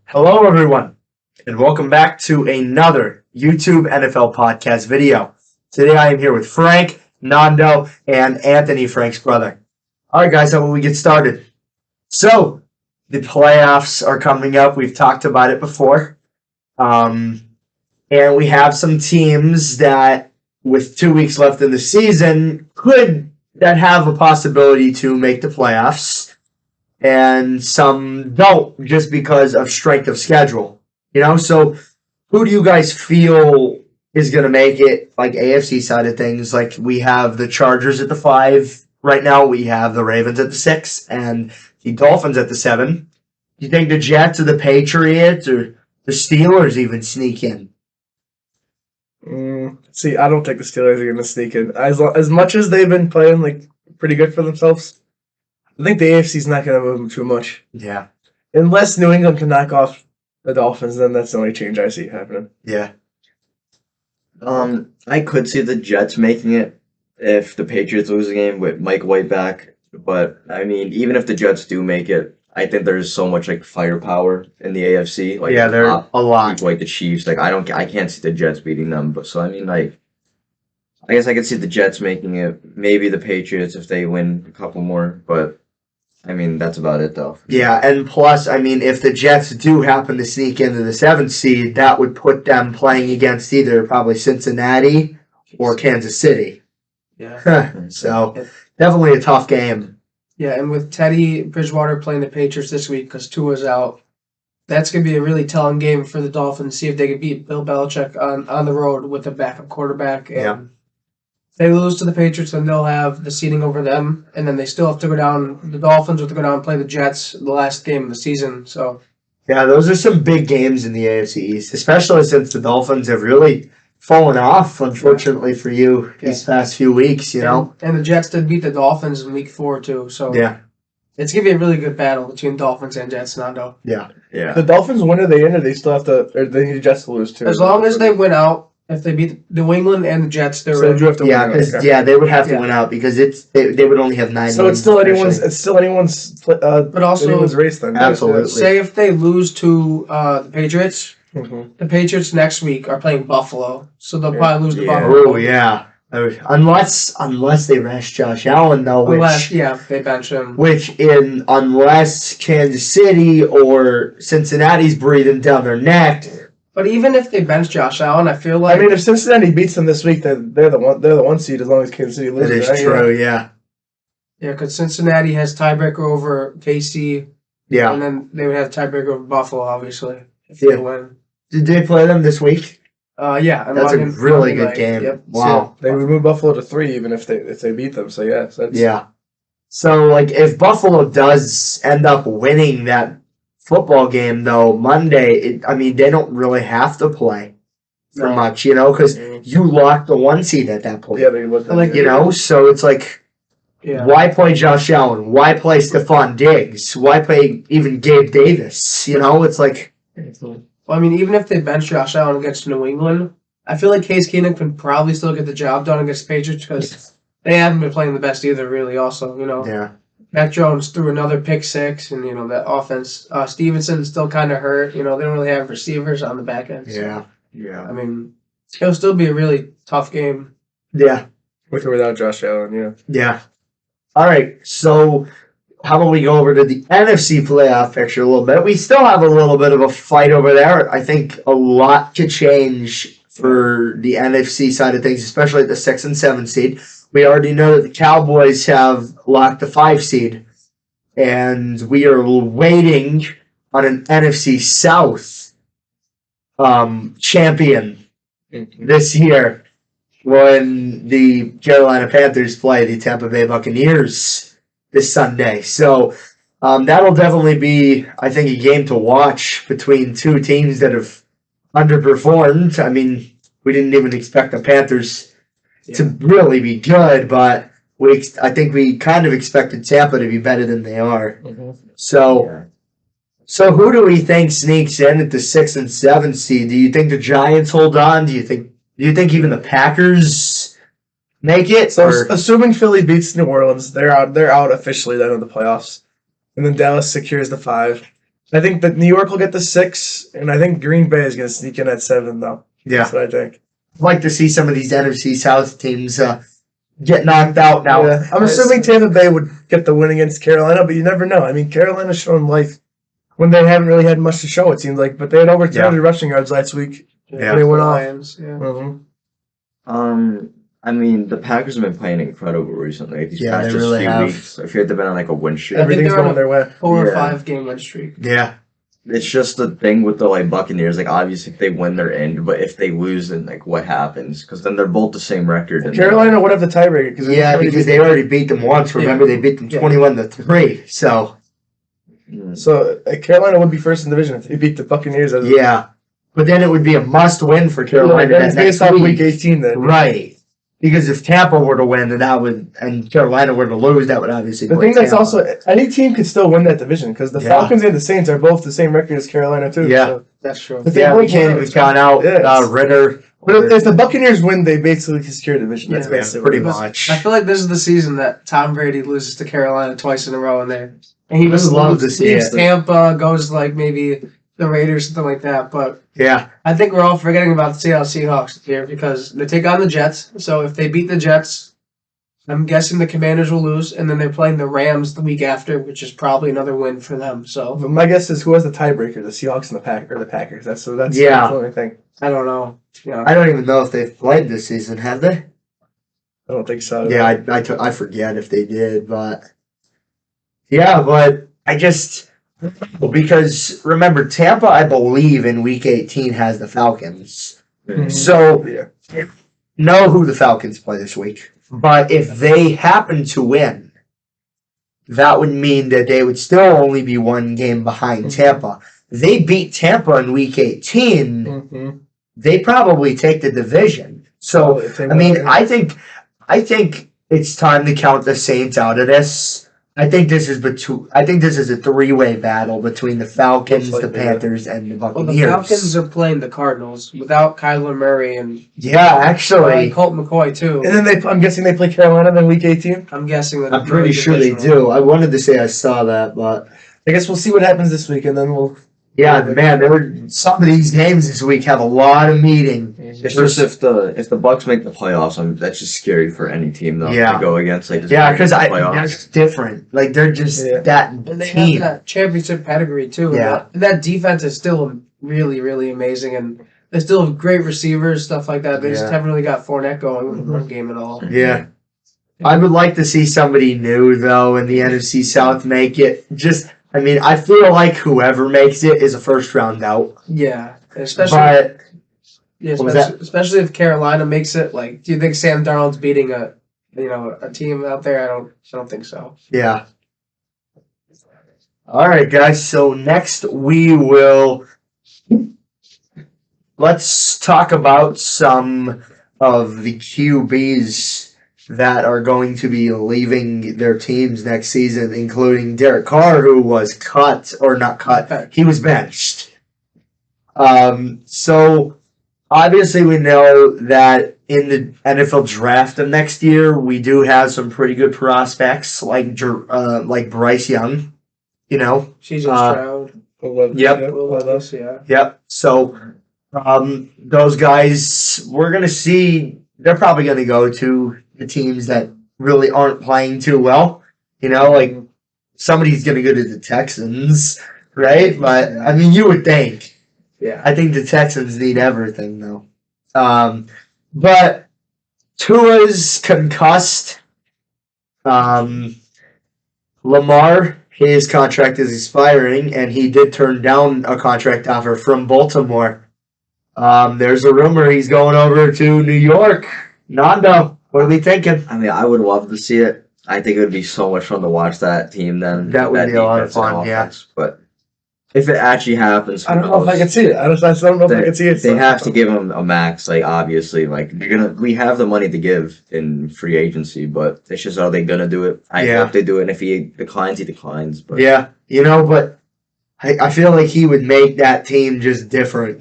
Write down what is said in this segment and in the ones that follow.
Hello, everyone, and welcome back to another YouTube NFL podcast video. Today I am here with Frank, Nando, and Anthony, Frank's brother. All right, guys, how about we get started? So, the playoffs are coming up. We've talked about it before. And we have some teams that, with 2 weeks left in the season, that have a possibility to make the playoffs, and some don't just because of strength of schedule. So who do you guys feel is going to make it, like AFC side of things? Like, we have the Chargers at the 5 right now. We have the Ravens at the 6 and the Dolphins at the 7. Do you think the Jets or the Patriots or the Steelers even sneak in? See, I don't think the Steelers are going to sneak in. As much as they've been playing pretty good for themselves, I think the AFC's not going to move them too much. Yeah. Unless New England can knock off the Dolphins, then that's the only change I see happening. Yeah. I could see the Jets making it if the Patriots lose a game with Mike White back. But I mean, even if the Jets do make it, I think there's so much firepower in the AFC. They're a lot. People like the Chiefs. I can't see the Jets beating them. But so I mean, I guess I could see the Jets making it. Maybe the Patriots if they win a couple more. But I mean, that's about it though. Yeah, and plus, I mean, if the Jets do happen to sneak into the 7th seed, that would put them playing against either probably Cincinnati or Kansas City. Yeah. So, definitely a tough game. Yeah, and with Teddy Bridgewater playing the Patriots this week because Tua's out, that's going to be a really telling game for the Dolphins. See if they can beat Bill Belichick on the road with a backup quarterback. And if they lose to the Patriots, then they'll have the seeding over them, and then they still have to go down. The Dolphins have to go down and play the Jets the last game of the season. So Yeah, those are some big games in the AFC East, especially since the Dolphins have really fallen off, unfortunately for you, these past few weeks, And the Jets did beat the Dolphins in Week 4 too. So Yeah, it's going to be a really good battle between Dolphins and Jets, Nando. yeah. Yeah. The Dolphins win or they in, or they still have to, or they need the Jets to lose too. As long as they win out, if they beat New England and the Jets, they're so they in. do have to Yeah, win. because Okay. they would have to Yeah. win out because they would only have 9 So wins. it's still anyone's. officially. It's still anyone's race then. Absolutely. Say if they lose to the Patriots, Mhm. the Patriots next week are playing Buffalo, so they'll Yeah. probably lose to Yeah. Buffalo. Oh, yeah. Unless they rest Josh Allen, though, Unless, they bench him. unless Kansas City or Cincinnati's breathing down their neck. But even if they bench Josh Allen, I feel I like mean, if Cincinnati beats them this week, then they're the one seed as long as Kansas City That loses. is right? true, yeah. because Cincinnati has tiebreaker over KC, and Yeah. then they would have tiebreaker over Buffalo, obviously, if Yeah. they win. Did they play them this week? Yeah, and That's a Monday- really Monday good night. game. Yep. Wow. They would move Buffalo to 3 even if they beat them. So yes, that's Yeah. So, if Buffalo does end up winning that football game, though, Monday, they don't really have to play for No. much, because you lock the 1 seed at that point. Yeah, they would. Like, So it's like, Yeah. why play Josh Allen? Why play Stephon Diggs? Why play even Gabe Davis? It's like, Well, I mean, even if they bench Josh Allen against New England, I feel like Case Keenum can probably still get the job done against the Patriots because they haven't been playing the best either, really, also, yeah. Mac Jones threw another pick six, and, that offense. Stevenson's still kind of hurt. They don't really have receivers on the back end. So, Yeah. I mean, it'll still be a really tough game. Yeah. With or without Josh Allen, yeah. Yeah. All right. So, how about we go over to the NFC playoff picture a little bit? We still have a little bit of a fight over there. I think a lot could change for the NFC side of things, especially at the 6 and 7 seed. We already know that the Cowboys have locked the 5 seed, and we are waiting on an NFC South champion this year when the Carolina Panthers play the Tampa Bay Buccaneers this Sunday. So that'll definitely be, I think, a game to watch between two teams that have underperformed. I mean, we didn't even expect the Panthers to really be good, but I think we kind of expected Tampa to be better than they are. So who do we think sneaks in at the 6 and 7 seed? Do you think the Giants hold on? Do you think even the Packers make it? So Or- assuming Philly beats New Orleans, they're out officially then of the playoffs. And then Dallas secures the 5. I think that New York will get the 6, and I think Green Bay is going to sneak in at 7, though. Yeah. That's what I think. I'd like to see some of these NFC South teams get knocked out now. Yeah. I'm assuming Tampa Bay would get the win against Carolina, but you never know. I mean, Carolina's shown life when they haven't really had much to show, it seems like. But they had over 200 rushing yards last week. Yeah. They went off. Lions, yeah. Mm-hmm. I mean, the Packers have been playing incredible recently. These Yeah, past they just really few have. weeks. I feel like they've been on like a win streak. Everything's they're on going their way. 4 or Yeah. 5 game win streak. Yeah. It's just the thing with the like Buccaneers. Like, obviously, if they win, they're in. But if they lose, then like what happens? Because then they're both the same record. and Carolina would have the tiebreaker. Because they already beat them once. Remember, they beat them 21-3. So, So Carolina would be first in the division if they beat the Buccaneers. yeah. But then it would be a must-win for Carolina That's that based next off week. week 18 then. Right. Because if Tampa were to win, then that would, and Carolina were to lose, that would obviously The put thing that's Tampa. also, any team could still win that division because the Yeah. Falcons and the Saints are both the same record as Carolina too. Yeah. So. That's true. But they Yeah, we both can't won. even count out Yeah, Ritter. But if the Buccaneers win, they basically secure the division. That's Yeah, basically pretty what it is. much. I feel like this is the season that Tom Brady loses to Carolina twice in a row, and he I would love to see leaves it. Tampa, goes to like maybe the Raiders, something like that. But Yeah. I think we're all forgetting about the Seattle Seahawks here because they take on the Jets. So if they beat the Jets, I'm guessing the Commanders will lose, and then they're playing the Rams the week after, which is probably another win for them. So But my guess is who has the tiebreaker, the Seahawks and the Packers. That's Yeah. the only thing. I don't know. Yeah. I don't even know if they've played this season, have they? I don't think so. Yeah, I forget if they did, but yeah, but I just because remember Tampa, I believe in Week 18 has the Falcons, Mhm. so Yeah. know who the Falcons play this week. But if they happen to win, that would mean that they would still only be one game behind Mhm. Tampa. They beat Tampa in Week 18. Mm-hmm. They probably take the division. So I mean, I think it's time to count the Saints out of this. I think this is a 3-way battle between the Falcons, Looks the like it, yeah. Panthers, and the Well, Buccaneers. the Falcons are playing the Cardinals without Kyler Murray and Yeah, actually, Colt McCoy too. And then I'm guessing they play Carolina then week 18. I'm guessing that I'm pretty sure they do. I wanted to say I saw that, but I guess we'll see what happens this week, and then we'll. yeah, man, some of these games this week have a lot of meaning. It's just if the Bucks make the playoffs, that's just scary for any team though Yeah. to go against. Like, just Yeah, making because the playoffs. that's different. Like they're just Yeah. that And they team. have that championship pedigree too. Yeah. And that defense is still really, really amazing, and they still have great receivers, stuff like that. They just Yeah. haven't really got Fournette going with the run game at all. Yeah. I would like to see somebody new though in the NFC South make it. I feel like whoever makes it is a first round out. Yeah, especially But yeah, what was that? especially if Carolina makes it. Like, do you think Sam Darnold's beating a team out there? I don't think so. yeah. All right, guys. So next let's talk about some of the QBs that are going to be leaving their teams next season, including Derek Carr, who was cut or not cut. He was benched. So obviously we know that in the NFL draft of next year, we do have some pretty good prospects like Bryce Young. You know, CJ Stroud, Yep. Will Levis, yeah. Yep. So those guys, we're gonna see. They're probably gonna go to the teams that really aren't playing too well. You know, like somebody's gonna go to the Texans, right? But I mean, you would think. Yeah. I think the Texans need everything though. But Tua's concussed. Lamar, his contract is expiring, and he did turn down a contract offer from Baltimore. There's a rumor he's going over to New York. Nando, what are we thinking? I mean, I would love to see it. I think it would be so much fun to watch that team then. That would be a lot of defense and fun, yeah. offense. But if it actually happens, I don't know if I can see it. I don't know if I can see it. They have to give him a max, like obviously, like we have the money to give in free agency, but it's just are they gonna do it? I Yeah. hope they do it. And if he declines, he declines. But Yeah, but I feel like he would make that team just different,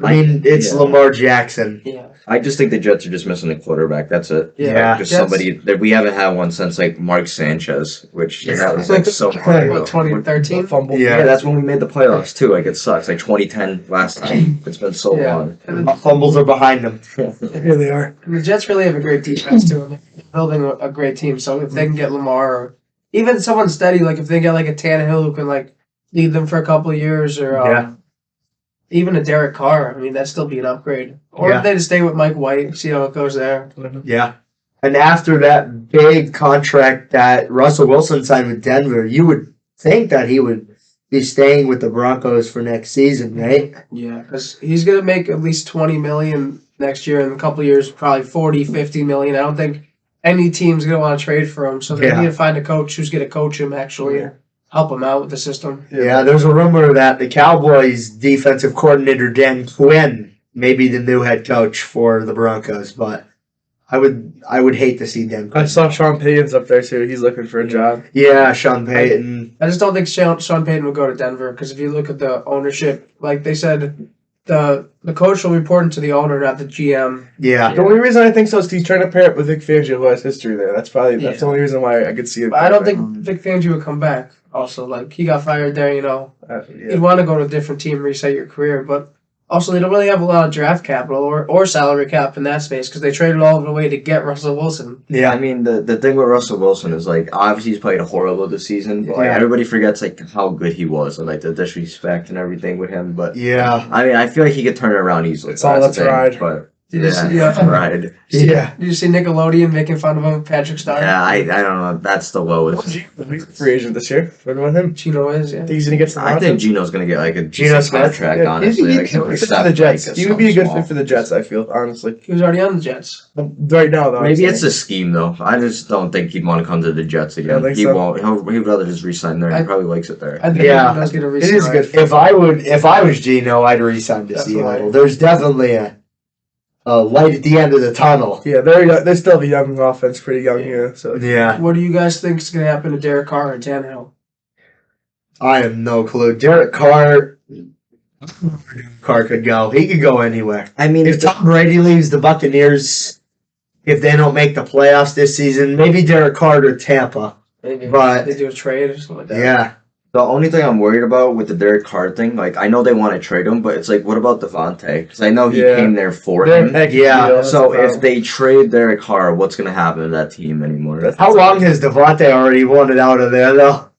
I mean, it's Yeah. Lamar Jackson. Yeah. I just think the Jets are just missing a quarterback. That's it. Yeah. Just Jets- somebody that we haven't had one since like Mark Sanchez, which that was like so long ago. What, 2013? Fumble. Yeah. Yeah, that's when we made the playoffs too. Like it sucks. Like 2010 last time. It's been so Yeah. long. And Fumbles are behind them. Here they are. the Jets really have a great defense too. They're building a great team. So if they can get Lamar, or even someone steady, like if they get like a Tannehill who can like lead them for a couple of years, or Yeah. even a Derek Carr, I mean that'd still be an upgrade. Or Yeah. if they just stay with Mike White, see how it goes there. Yeah. And after that big contract that Russell Wilson signed with Denver, you would think that he would be staying with the Broncos for next season, right? Yeah, because he's gonna make at least 20 million next year. In a couple of years, probably 40, 50 million. I don't think any team's gonna want to trade for him. So they Yeah. need to find a coach who's gonna coach him actually and help him out with the system. Yeah, there's a rumor that the Cowboys defensive coordinator Dan Quinn may be the new head coach for the Broncos, but I would hate to see Dan I Quinn. saw Sean Payton's up there too. He's looking for a job. Yeah, Sean Payton. I just don't think Sean Payton will go to Denver because if you look at the ownership, like they said, the coach will report into the owner, not the GM. Yeah. The only reason I think so is he's trying to pair it with Vic Fangio, who has history there. That's the only reason why I could see it. But I don't think Vic Fangio would come back. Also, like he got fired there, you'd want to go to a different team, reset your career. But also, they don't really have a lot of draft capital or salary cap in that space because they traded all the way to get Russell Wilson. I Yeah. mean, the thing with Russell Wilson is like obviously he's played horrible this season, but like, Yeah. everybody forgets like how good he was and like the disrespect and everything with him. But Yeah. I mean, I feel like he could turn it around easily. It's all That's the let's thing, ride. But Did you see, ride. Yeah. Did you see Nickelodeon making fun of him, Patrick Star? Yeah, I don't know. That's the lowest. He's a free agent this year. What about him? Chino is, yeah. Think he's gonna get some? I think Gino's gonna get like a Geno decent Smith? contract. Yeah, Honestly, he'd like be something good fit for stuff the Jets. like He would be a good small. fit for the Jets. I feel honestly. He was already on the Jets. Right now, though. Maybe I'm it's a scheme though. I just don't think he'd want to come to the Jets I again. think He so. won't. He'd rather just resign there. He probably likes it there. I think Yeah. he does get a It is resign. good. If I was Gino, I'd resign to Definitely. Seattle. There's definitely a light at the end of the tunnel. Yeah, they still have a young offense, pretty young here. So Yeah. What do you guys think is going to happen to Derek Carr and Tannehill? I have no clue. Derek Carr could go. He could go anywhere. I mean, If Tom Brady leaves the Buccaneers, if they don't make the playoffs this season, maybe Derek Carr to Tampa. Maybe But- they do a trade or something like that. Yeah. the only thing I'm worried about with the Derek Carr thing, like I know they want to trade him, but it's like, what about Devontae? Because I know he Yeah. came there for they're him. heck Yeah, deal, that's So the if problem. they trade Derek Carr, what's gonna happen to that team anymore? That's- How long has Devontae already wanted out of there, though?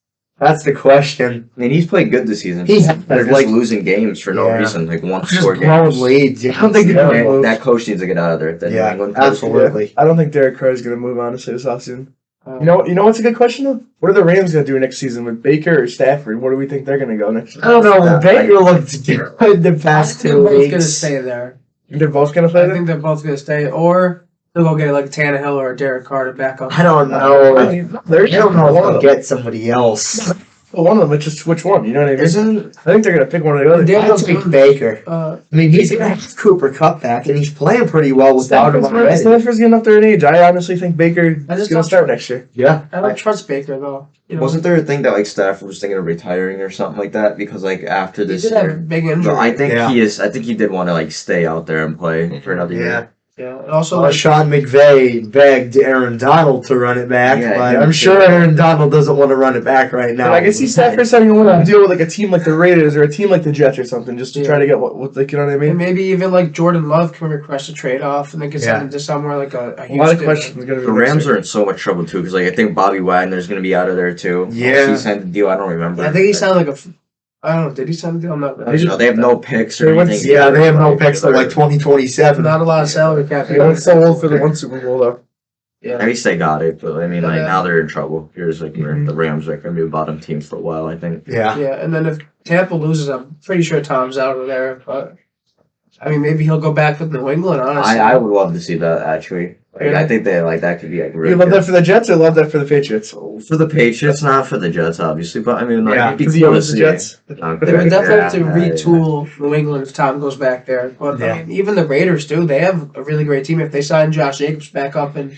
That's the question. I mean, he's played good this season. He has, They're just like- losing games for no Yeah. reason, like one Just score blowing games. leads. I don't think Yeah. they're And gonna move. that coach needs to get out of there. That New Yeah, England coach. absolutely. I don't think Derek Carr is going to move honestly this offseason. Um, You know what's a good question though? What are the Rams going to do next season with Baker or Stafford? Where do we think they're going to go next? I don't know. Yeah, Baker looked good the I past think 2 they're both weeks. going to stay there. They're both going to play I there. think they're both going to stay, or they'll go get like a Tannehill or a Derek Carr to back up. I don't know. I There's don't know if one they'll of them. get somebody else. Well, one of them. It's just which one. You know what I mean? Isn't I think they're going to pick one or the other. Yeah. I don't think Baker. Uh, I mean, he's gonna have Cooper Cup back, and he's playing pretty well without him already. Stafford's getting up there in age. I honestly think Baker's I going just to don't start trust- next year. Yeah, I don't trust Baker though. You know, Wasn't there a thing that like Stafford was thinking of retiring or something like that? Because like after he this did have a year, big injury. but I think Yeah. he is. I think he did want to like stay out there and play for another yeah. year. yeah, and also So like, Sean McVay begged Aaron Donald to run it back, Yeah, but him I'm too. sure Aaron Donald doesn't want to run it back right now. And I can see Stafford's having to want to deal with like a team like the Raiders or a team like the Jets or something just to try to get what like you know what I and mean. maybe even like Jordan Love can request a trade off, and they can send Yeah. him to somewhere like a A lot of Houston. questions going to be. The next Rams year. are in so much trouble too, because like I think Bobby Wagner's gonna be out of there too. Yeah. he signed a deal. I don't remember. I think he sounded like I don't know. Did he sign a deal? I'm not. I don't know, they have no picks or They went- anything. Yeah, they have no picks till like 2027. Not a lot of salary cap. They went so old for the one Super Bowl though. At least they got it, but I mean, like Yeah. now they're in trouble. Here's like where Mhm. the Rams are gonna be a bottom team for a while. I think. Yeah, Yeah, and then if Tampa loses, I'm pretty sure Tom's out of there. But I mean, maybe he'll go back with New England. Honestly, I would love to see that actually. Like, Really? I think they like that could be like really You love good. that for the Jets or love that for the Patriots? For the Patriots, not for the Jets, obviously, but I mean, like, Yeah, it'd be Because he cool to owns the see. Jets. They definitely have to Yeah, retool New England if Tom goes back there. But Yeah. I mean, even the Raiders do. They have a really great team. If they sign Josh Jacobs back up and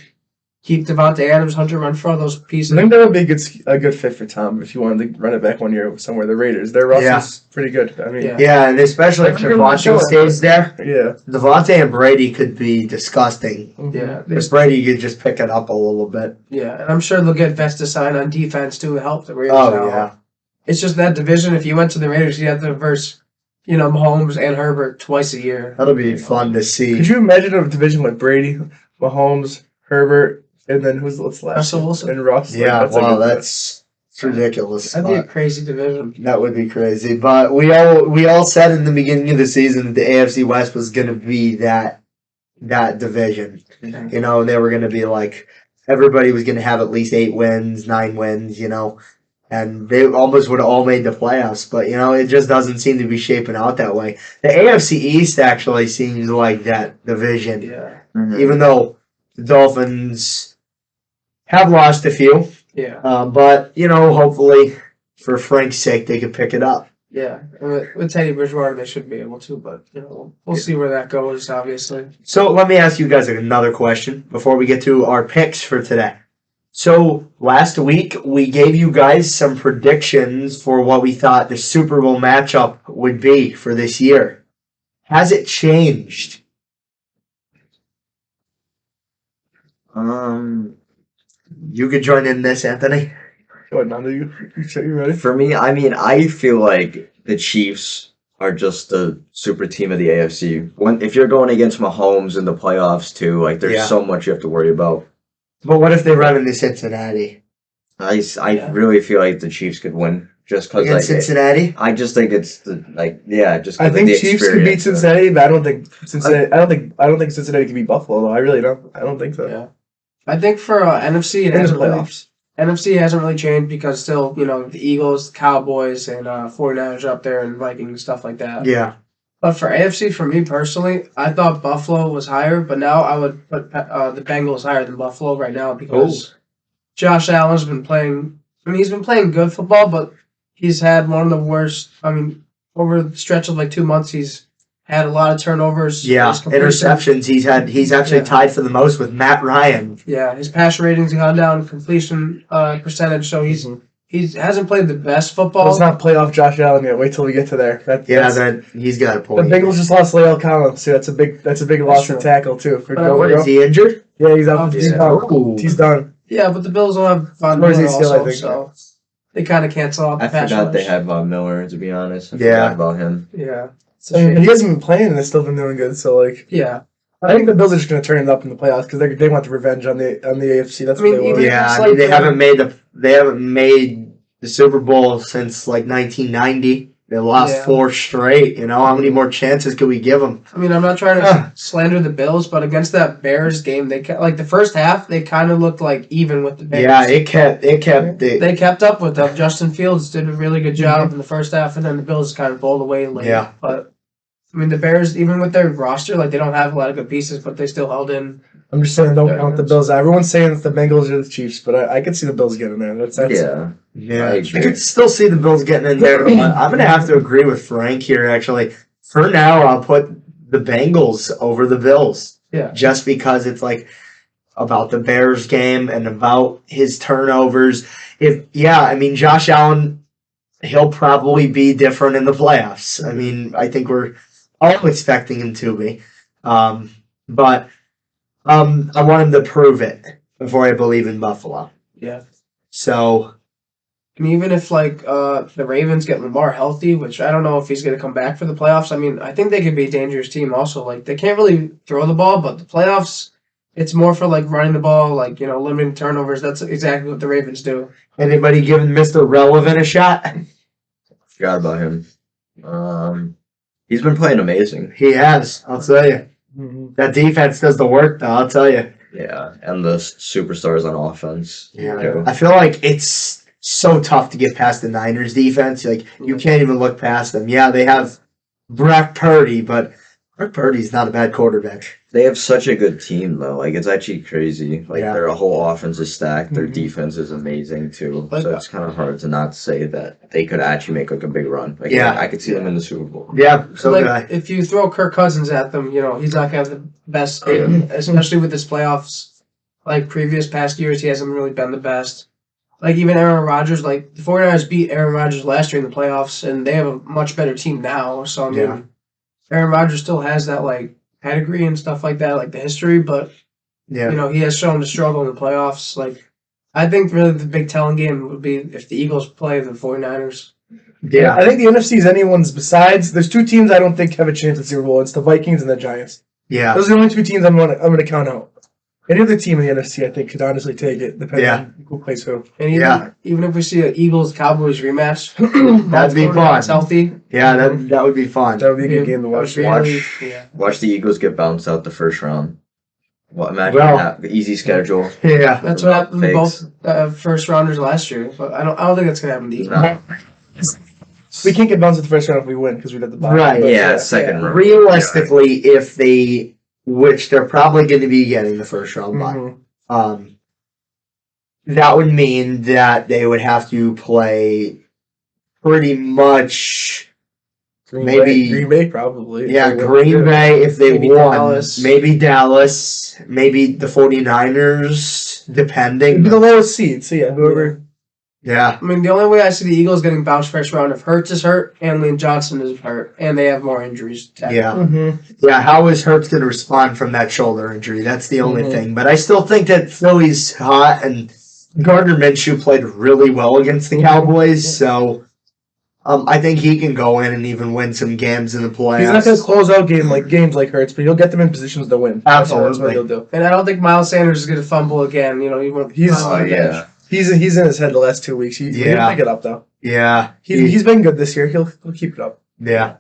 keep Devontae Adams, Hunter Renfrow, those pieces. I think that would be a good fit for Tom if you wanted to run it back one year somewhere. The Raiders, their roster's pretty good. I mean, Yeah. Yeah, and especially if Devontae stays there, yeah. Devontae and Brady could be disgusting. Yeah, If Brady could just pick it up a little bit. yeah, and I'm sure they'll get Vesta signed on defense too to help the Raiders Oh, out. yeah. It's just that division. If you went to the Raiders, you have to verse, Mahomes and Herbert twice a year. That'll be fun to see. Could you imagine a division with Brady, Mahomes, Herbert, and then what's last? Russell Wilson? And Russ. Yeah, Like, wow, a good- that's it's ridiculous. That'd be a but crazy division. that would be crazy. But we all said in the beginning of the season that the AFC West was going to be that division. You know, they were going to be like everybody was going to have at least 8 wins, 9 wins. And they almost would have all made the playoffs. But it just doesn't seem to be shaping out that way. The AFC East actually seems like that division, Yeah, even though the Dolphins have lost a few. yeah, But hopefully for Frank's sake, they could pick it up. yeah. With Teddy Bridgewater, they should be able to, but we'll see where that goes. Obviously, So let me ask you guys another question before we get to our picks for today. So last week we gave you guys some predictions for what we thought the Super Bowl matchup would be for this year. Has it changed? You could join in this, Anthony. What, none of you? You ready? For me, I mean, I feel like the Chiefs are just the super team of the AFC. If you're going against Mahomes in the playoffs too, like there's Yeah. so much you have to worry about. But what if they run into Cincinnati? I Yeah. really feel like the Chiefs could win just because Against like Cincinnati? I just think it's just 'cause I of think the Chiefs could beat experience. Cincinnati, but I don't think Cincinnati. I don't think Cincinnati can beat Buffalo though. I really don't. I don't think so. yeah. I think for NFC, it In the hasn't really, playoffs. NFC hasn't really changed because still, the Eagles, Cowboys, and 49ers are up there, and Vikings, stuff like that. Yeah. But for AFC, for me personally, I thought Buffalo was higher, but now I would put the Bengals higher than Buffalo right now because Josh Allen's been playing. I mean, he's been playing good football, but he's had one of the worst. I mean, over the stretch of like 2 months, he's had a lot of turnovers. Yeah. His completion- Interceptions. He's actually Yeah. tied for the most with Matt Ryan. Yeah, his passer ratings have gone down, completion percentage. So he hasn't played the best football. Let's not play off Josh Allen yet. Wait till we get to there. Then he's got a the point. Bengals just lost Lael Collins. See, that's a big loss true. in tackle too. For But Joe What, Burrow. is he injured? Yeah, he's out. Oh, He's yeah. done. Ooh. He's done. Yeah, but the Bills don't have Von Where's Miller ACL, I also, think. so they kind of cancel out the I pass forgot they rush. had Von Miller, to be honest. I Yeah. forgot about him. Yeah, it's a I mean, shame. he hasn't been playing, and they've still been doing good. So like, Yeah, I think the Bills are just going to turn it up in the playoffs because they want the revenge on the AFC. That's I mean, what they want. even- Yeah, It's I mean, like they haven't made the Super Bowl since like 1990. They lost Yeah. 4 straight. How many more chances could we give them? I mean, I'm not trying to slander the Bills, but against that Bears game, they like the first half, they kind of looked like even with the Bears. Yeah, it kept They kept up with them. Justin Fields did a really good job in the first half, and then the Bills kind of bowled away late. Yeah. But I mean, the Bears, even with their roster, like they don't have a lot of good pieces, but they still held in. I'm just saying, don't count the Bills. Everyone's saying it's the Bengals or the Chiefs, but I could see the Bills getting there. That's Yeah. Yeah, I I agree. could still see the Bills getting in there. But I'm gonna have to agree with Frank here. Actually, for now, I'll put the Bengals over the Bills. Yeah. Just because it's like about the Bears game and about his turnovers. I mean, Josh Allen, he'll probably be different in the playoffs. I mean, I think we're all expecting him to be, but I want him to prove it before I believe in Buffalo. Yeah. So. And even if the Ravens get Lamar healthy, which I don't know if he's going to come back for the playoffs. I mean, I think they could be a dangerous team. Also, like they can't really throw the ball, but the playoffs, it's more for like running the ball, limiting turnovers. That's exactly what the Ravens do. Anybody giving Mr. Relevant a shot? Forgot about him. He's been playing amazing. He has, I'll tell you. Mhm. That defense does the work, though, I'll tell you. Yeah, and the superstars on offense. too. I feel like it's so tough to get past the Niners defense. Like, you can't even look past them. Yeah, they have Brock Purdy, but Brock Purdy's not a bad quarterback. They have such a good team, though. Like, it's actually crazy. Like, Yeah. their whole offense is stacked. Their Mhm. defense is amazing, too. Like- So it's kind of hard to not say that they could actually make, like, a big run. Like, Yeah. I could see them in the Super Bowl. Yeah, so like did I. if you throw Kirk Cousins at them, he's not going to have the best game, especially with this playoffs. like previous past years, he hasn't really been the best. Like even Aaron Rodgers, like the 49ers beat Aaron Rodgers last year in the playoffs, and they have a much better team now. So I mean, Yeah. Aaron Rodgers still has that like pedigree and stuff like that, like the history, but Yeah. you know, he has shown to struggle in the playoffs. Like, I think really the big telling game would be if the Eagles play the 49ers. Yeah. I think the NFC is anyone's besides. There's two teams I don't think have a chance at Super Bowl. It's the Vikings and the Giants. Yeah. Those are the only two teams I'm gonna count out. Any other team in the NFC, I think, could honestly take it, depending Yeah. on who plays who. And even if we see an Eagles Cowboys rematch, That'd be both fun. quarterbacks healthy. Yeah, that would be fun. That would be a good game to watch. Really, yeah. Watch the Eagles get bounced out the first round. Well, imagine Well- that. The easy schedule. Yeah. That's what happened to Fakes. both first rounders last year. But I don't think that's gonna happen to the Eagles. No. We can't get bounced at the first round if we win because we'd have the bye. Right. But, Yeah, second round. Realistically, if they, which they're probably going to be getting the first round bye, Mhm. that would mean that they would have to play pretty much, Green Maybe- Bay, Green Bay probably. if yeah, they win. Green Bay if they Maybe won, Dallas. maybe Dallas, maybe the 49ers, It'd be the depending. lowest seed. So yeah, whoever. Yeah. I mean, the only way I see the Eagles getting bounced first round if Hurts is hurt and Lane Johnson is hurt and they have more injuries. Yeah. Mm-hmm. Yeah, how is Hurts going to respond from that shoulder injury? That's the only Mhm. thing. But I still think that Philly's hot, and Gardner Minshew played really well against the Cowboys, so I think he can go in and even win some games in the playoffs. He's not going to close out games like Hurts, but he'll get them in positions to win. That's what Absolutely. he'll do. And I don't think Miles Sanders is going to fumble again. You know, He's- Oh, yeah. He's in his head the last 2 weeks. He'll Yeah. pick it up though. Yeah, He's been good this year. He'll keep it up. yeah,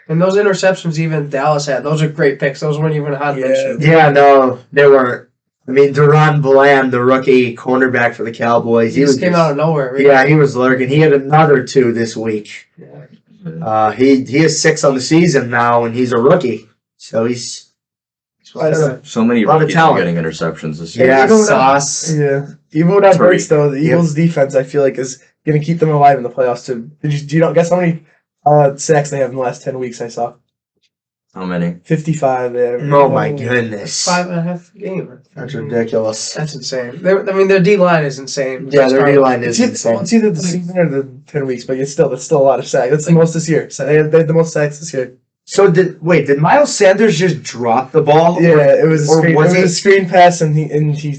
And those interceptions even Dallas had, those are great picks. Those weren't even hot Yeah. mentioned. yeah. No, they weren't. I mean, Duron Bland, the rookie cornerback for the Cowboys, He just came out of nowhere. Right? Yeah, he was lurking. He had another 2 this week. He has 6 on the season now, and he's a rookie, so he's So many A lot of rookies are talent. getting interceptions this Yeah, year. yeah, you don't know. sauce. Yeah. Even without Tariq. Hurts though, the Eagles' defense I feel like is going to keep them alive in the playoffs too. Do you not guess how many sacks they have in the last 10 weeks? I saw How many? 55. Yeah. Oh my goodness, 5.5 game. that's ridiculous. That's insane. Their D line is insane. Yeah, their D line is It's insane. either the season or the 10 weeks, but that's still a lot of sacks. That's the most this year. So they had the most sacks this year. So did Miles Sanders just drop the ball? Yeah, it was a or screen, was it was it- a screen pass, and he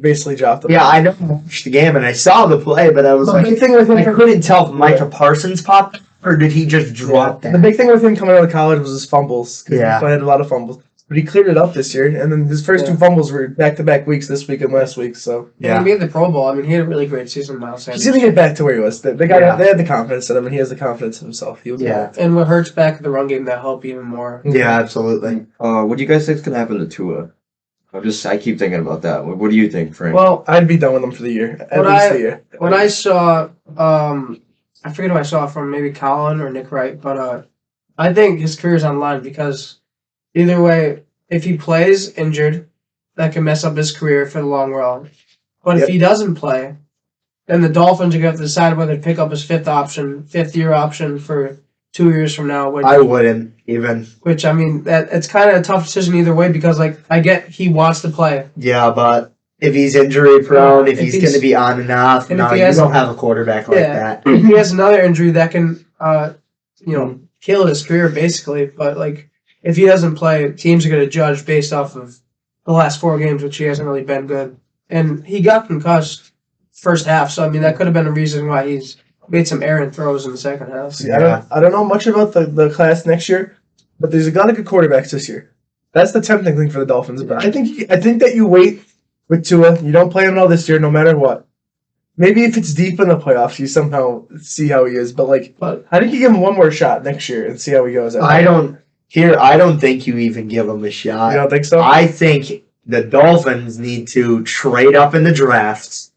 basically dropped the Yeah, ball. I know. I watched the game and I saw the play, but I was The like, big thing with him, I couldn't tell if Micah Parsons popped or did he just drop the that? big thing with him coming out of college was his fumbles. 'Cause Yeah. he had a lot of fumbles, but he cleared it up this year. And then his first Yeah. 2 fumbles were back-to-back weeks this week and last week. So Yeah. He made the Pro Bowl. I mean, he had a really great season, Miles Sanders. he's gonna get back to where he was. They Yeah. had the confidence in him, and he has the confidence in himself. He was Yeah. And with Hurts back in the run game, that helped even more. Yeah, absolutely. What do you guys think is gonna happen to Tua? I keep thinking about that. What do you think, Frank? Well, I'd be done with him for the year. At When least I- the year. When I saw, I forget who I saw from maybe Colin or Nick Wright, but I think his career's on the line because either way, if he plays injured, that can mess up his career for the long run. But Yep. if he doesn't play, then the Dolphins are going to have to decide whether to pick up his fifth year option for 2 years from now. I wouldn't even. Which I mean, that it's kind of a tough decision either way because like I get he wants to play. Yeah, but if he's injury prone, if If he's he's- going to be on and off, and no, if he you has- don't have a quarterback like Yeah. that. If he has another injury that can, kill his career basically. But like, if he doesn't play, teams are going to judge based off of the last 4 games, which he hasn't really been good. And he got concussed first half, so I mean that could have been a reason why he's made some errant throws in the second half. See, I don't know much about the class next year, but there's a lot of good quarterbacks this year. That's the tempting thing for the Dolphins. But I think that you wait with Tua. You don't play him all this year, no matter what. Maybe if it's deep in the playoffs, you somehow see how he is. But I think you give him one more shot next year and see how he goes. I don't think you even give him a shot. You don't think so? I think the Dolphins need to trade up in the drafts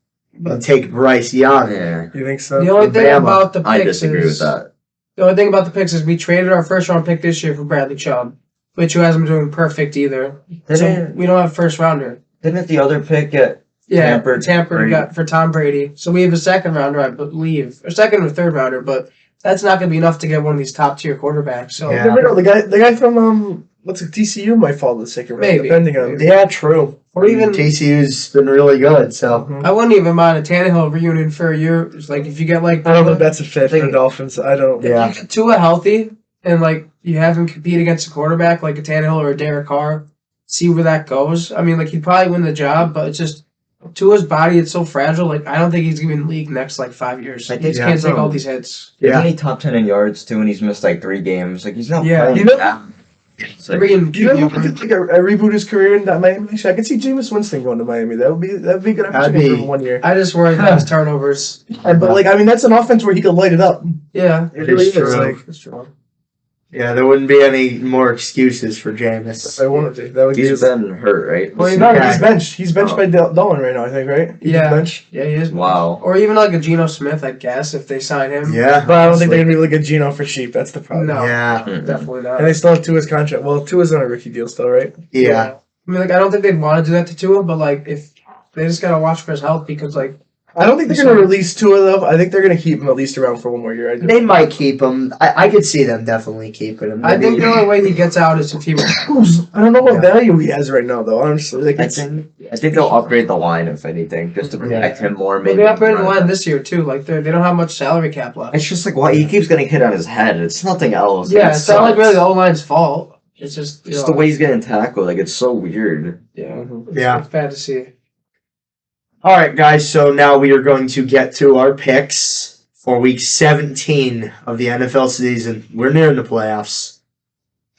and take Bryce Young. yeah, You think so? The only thing Bama. about the picks I disagree is, with that. The only thing about the picks is we traded our first round pick this year for Bradley Chubb, which who hasn't been doing perfect either. So Didn't, we don't have a first rounder. didn't the other pick get Yeah, Tampered Brady. got for Tom Brady. So we have a second rounder, I believe, or second or third rounder, but that's not going to be enough to get one of these top tier quarterbacks. So Yeah. The guy from what's it? TCU might fall to the second round, Maybe. depending on. Yeah, true. Or even TCU's been really good, so Mhm. I wouldn't even mind a Tannehill reunion for a year. It's like if you get like I don't think that's a fit for think- the Dolphins. I don't. Yeah. if you get Tua healthy and like you have him compete against a quarterback like a Tannehill or a Derek Carr, see where that goes. I mean, like he'd probably win the job, but it's just Tua's body. It's so fragile. Like I don't think he's gonna be in the league next like 5 years. I He think just can't take so. all these hits. Isn't he top 10 in yards too, and he's missed like 3 games? Like he's not Yeah. playing You know- that. It's like, Freaking You know, QB if he could like a reboot his career in that Miami. Actually, I could see Jameis Winston going to Miami. That would be a good That'd opportunity be- for 1 year. I just worry about his turnovers. But like, I mean, that's an offense where he could light it up. Yeah, It really is is. true. Like, that's true. yeah, there wouldn't be any more excuses for Jameis. if I wanted to, that would be. he's been hurt, right? Well, No, Yeah. he's benched. He's benched by Dolan right now. I think, right? He's Yeah. benched. Yeah, he is. Wow. Or even like a Geno Smith, I guess, if they sign him. Yeah, But I don't think they're gonna be able to get Geno for cheap. That's the problem. No, Yeah. definitely not. And they still have Tua's contract. Well, Tua's on a rookie deal still, right? yeah. I mean, like, I don't think they'd want to do that to Tua, but like, if they just gotta watch for his health because, like, I don't think they're gonna release Tua though. I think they're gonna keep him at least around for 1 more year. I do. They might keep him. I could see them definitely keeping him. I think the only way he gets out is if he. I don't know what Yeah. value he has right now, though. Honestly, like I it's, think they'll upgrade the line if anything, just to protect him more. But Maybe they upgraded the line this year too. Like, they don't have much salary cap left. It's just like why he keeps getting hit on his head. It's nothing else. Yeah, It it's not like sucks. really the O line's fault. It's just Just the way he's getting tackled. Like it's so weird. Yeah, Yeah. it's bad to see. All right, guys. So now we are going to get to our picks for Week 17 of the NFL season. We're nearing the playoffs.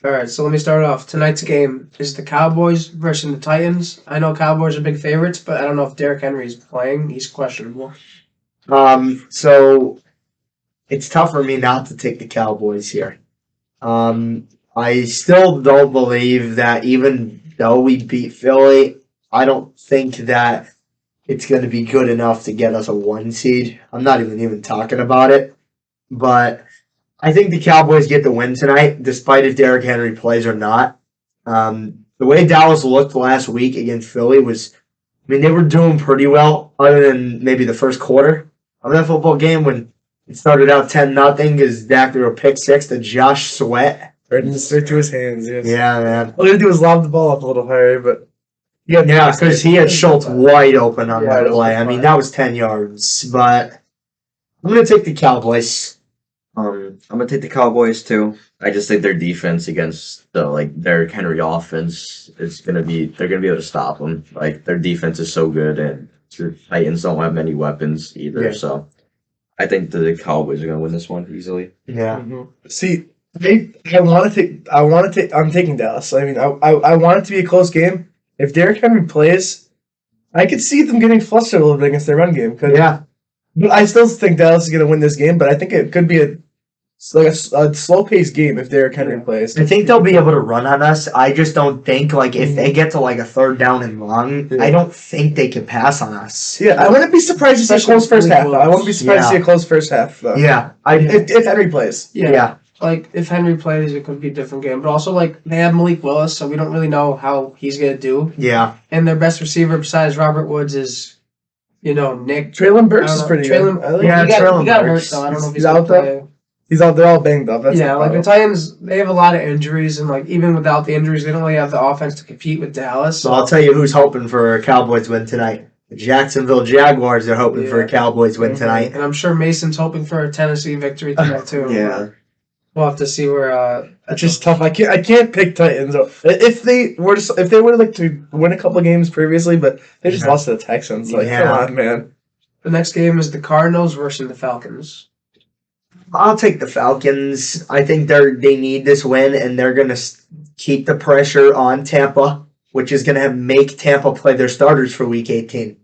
All right, so let me start off. Tonight's game is the Cowboys versus the Titans. I know Cowboys are big favorites, but I don't know if Derrick Henry's playing. He's questionable. So it's tough for me not to take the Cowboys here. I still don't believe that even though we beat Philly, I don't think that it's going to be good enough to get us a 1 seed. I'm not even talking about it. But I think the Cowboys get the win tonight, despite if Derrick Henry plays or not. The way Dallas looked last week against Philly was, I mean, they were doing pretty well, other than maybe the first quarter of that football game when it started out 10-0 because Dak threw a pick 6 to Josh Sweat. straight to his hands. Yes. Yeah, man. All he had to do was lob the ball up a little higher, but Yeah, because he had Schultz wide open on Wide that play. open. I mean, that was 10 yards. But I'm going to take the Cowboys. I'm gonna take the Cowboys too. I just think their defense against the Derrick Henry offense is they're gonna be able to stop them. Like their defense is so good, and the Titans don't have many weapons either. Yeah. So I think the Cowboys are gonna win this one easily. Yeah. see, I'm taking Dallas. I mean, I want it to be a close game. If Derrick Henry plays, I could see them getting flustered a little bit against their run game. Yeah. But I still think Dallas is going to win this game. But I think it could be a slow paced game if Derrick Henry plays. I think they'll be able to run on us. I just don't think, if they get to, a 3rd down and long, Yeah. I don't think they can pass on us. Yeah, I wouldn't be surprised to see a Especially close first Philly half. Though. I wouldn't be surprised to see Yeah. a close first half. Though. Yeah. If Henry plays. Yeah. Like, if Henry plays, it could be a different game. But also, they have Malik Willis, so we don't really know how he's going to do. Yeah. And their best receiver besides Robert Woods is, Nick. Traylon I Burks don't is know. pretty Traylon- good. I like Yeah, he Traylon got hurt, Burks. though. I don't know if He's he's out, going to though? play. He's out. They're all banged up. That's Yeah, the the problem. Titans, they have a lot of injuries, and even without the injuries, they don't really have the offense to compete with Dallas. So I'll tell you who's hoping for a Cowboys win tonight. The Jacksonville Jaguars are hoping for a Yeah. Cowboys win Mhm. tonight. And I'm sure Mason's hoping for a Tennessee victory tonight too. Yeah. We'll have to see where. It's just tough. I can't pick Titans. If they would like to win a couple of games previously, but they just Yeah. lost to the Texans. Like, Yeah. come on, man. the next game is the Cardinals versus the Falcons. I'll take the Falcons. I think they need this win, and they're going to keep the pressure on Tampa, which is going to make Tampa play their starters for Week 18.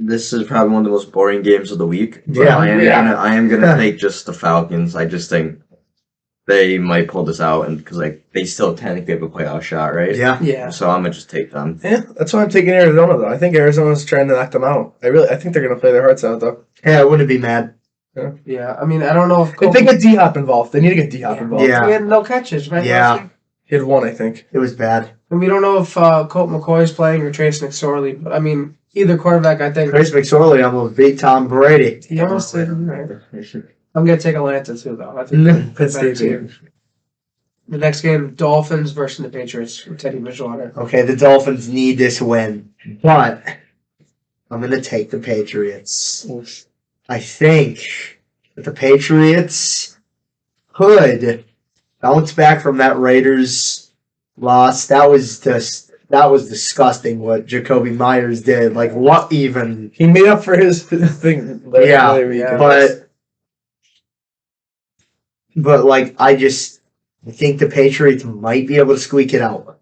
This is probably one of the most boring games of the week. But Yeah. I am gonna take just the Falcons. I just think they might pull this out, and because they still technically have a playoff shot, right? Yeah. Yeah. So I'm gonna just take them. Yeah, that's why I'm taking Arizona though. I think Arizona's trying to knock them out. I think they're gonna play their hearts out though. Yeah, I wouldn't be mad. Yeah. I mean, I don't know if If they get D Hop involved, they need to get D Hop involved. Yeah. He had no catches, right? Yeah. last year? He had one, I think. It was bad. And we don't know if Colt McCoy is playing or Trace McSorley. But I mean, either quarterback, I think. Trace McSorley almost beat Tom Brady. He almost did. Right. I'm gonna take Atlanta too, though. I think Penn State. team. The next game, Dolphins versus the Patriots with Teddy Bridgewater. Okay, the Dolphins need this win, but I'm going to take the Patriots. I think that the Patriots could bounce back from that Raiders loss. That was disgusting what Jacoby Myers did. Like, what even? He made up for his thing. Yeah, yeah. But like, I think the Patriots might be able to squeak it out.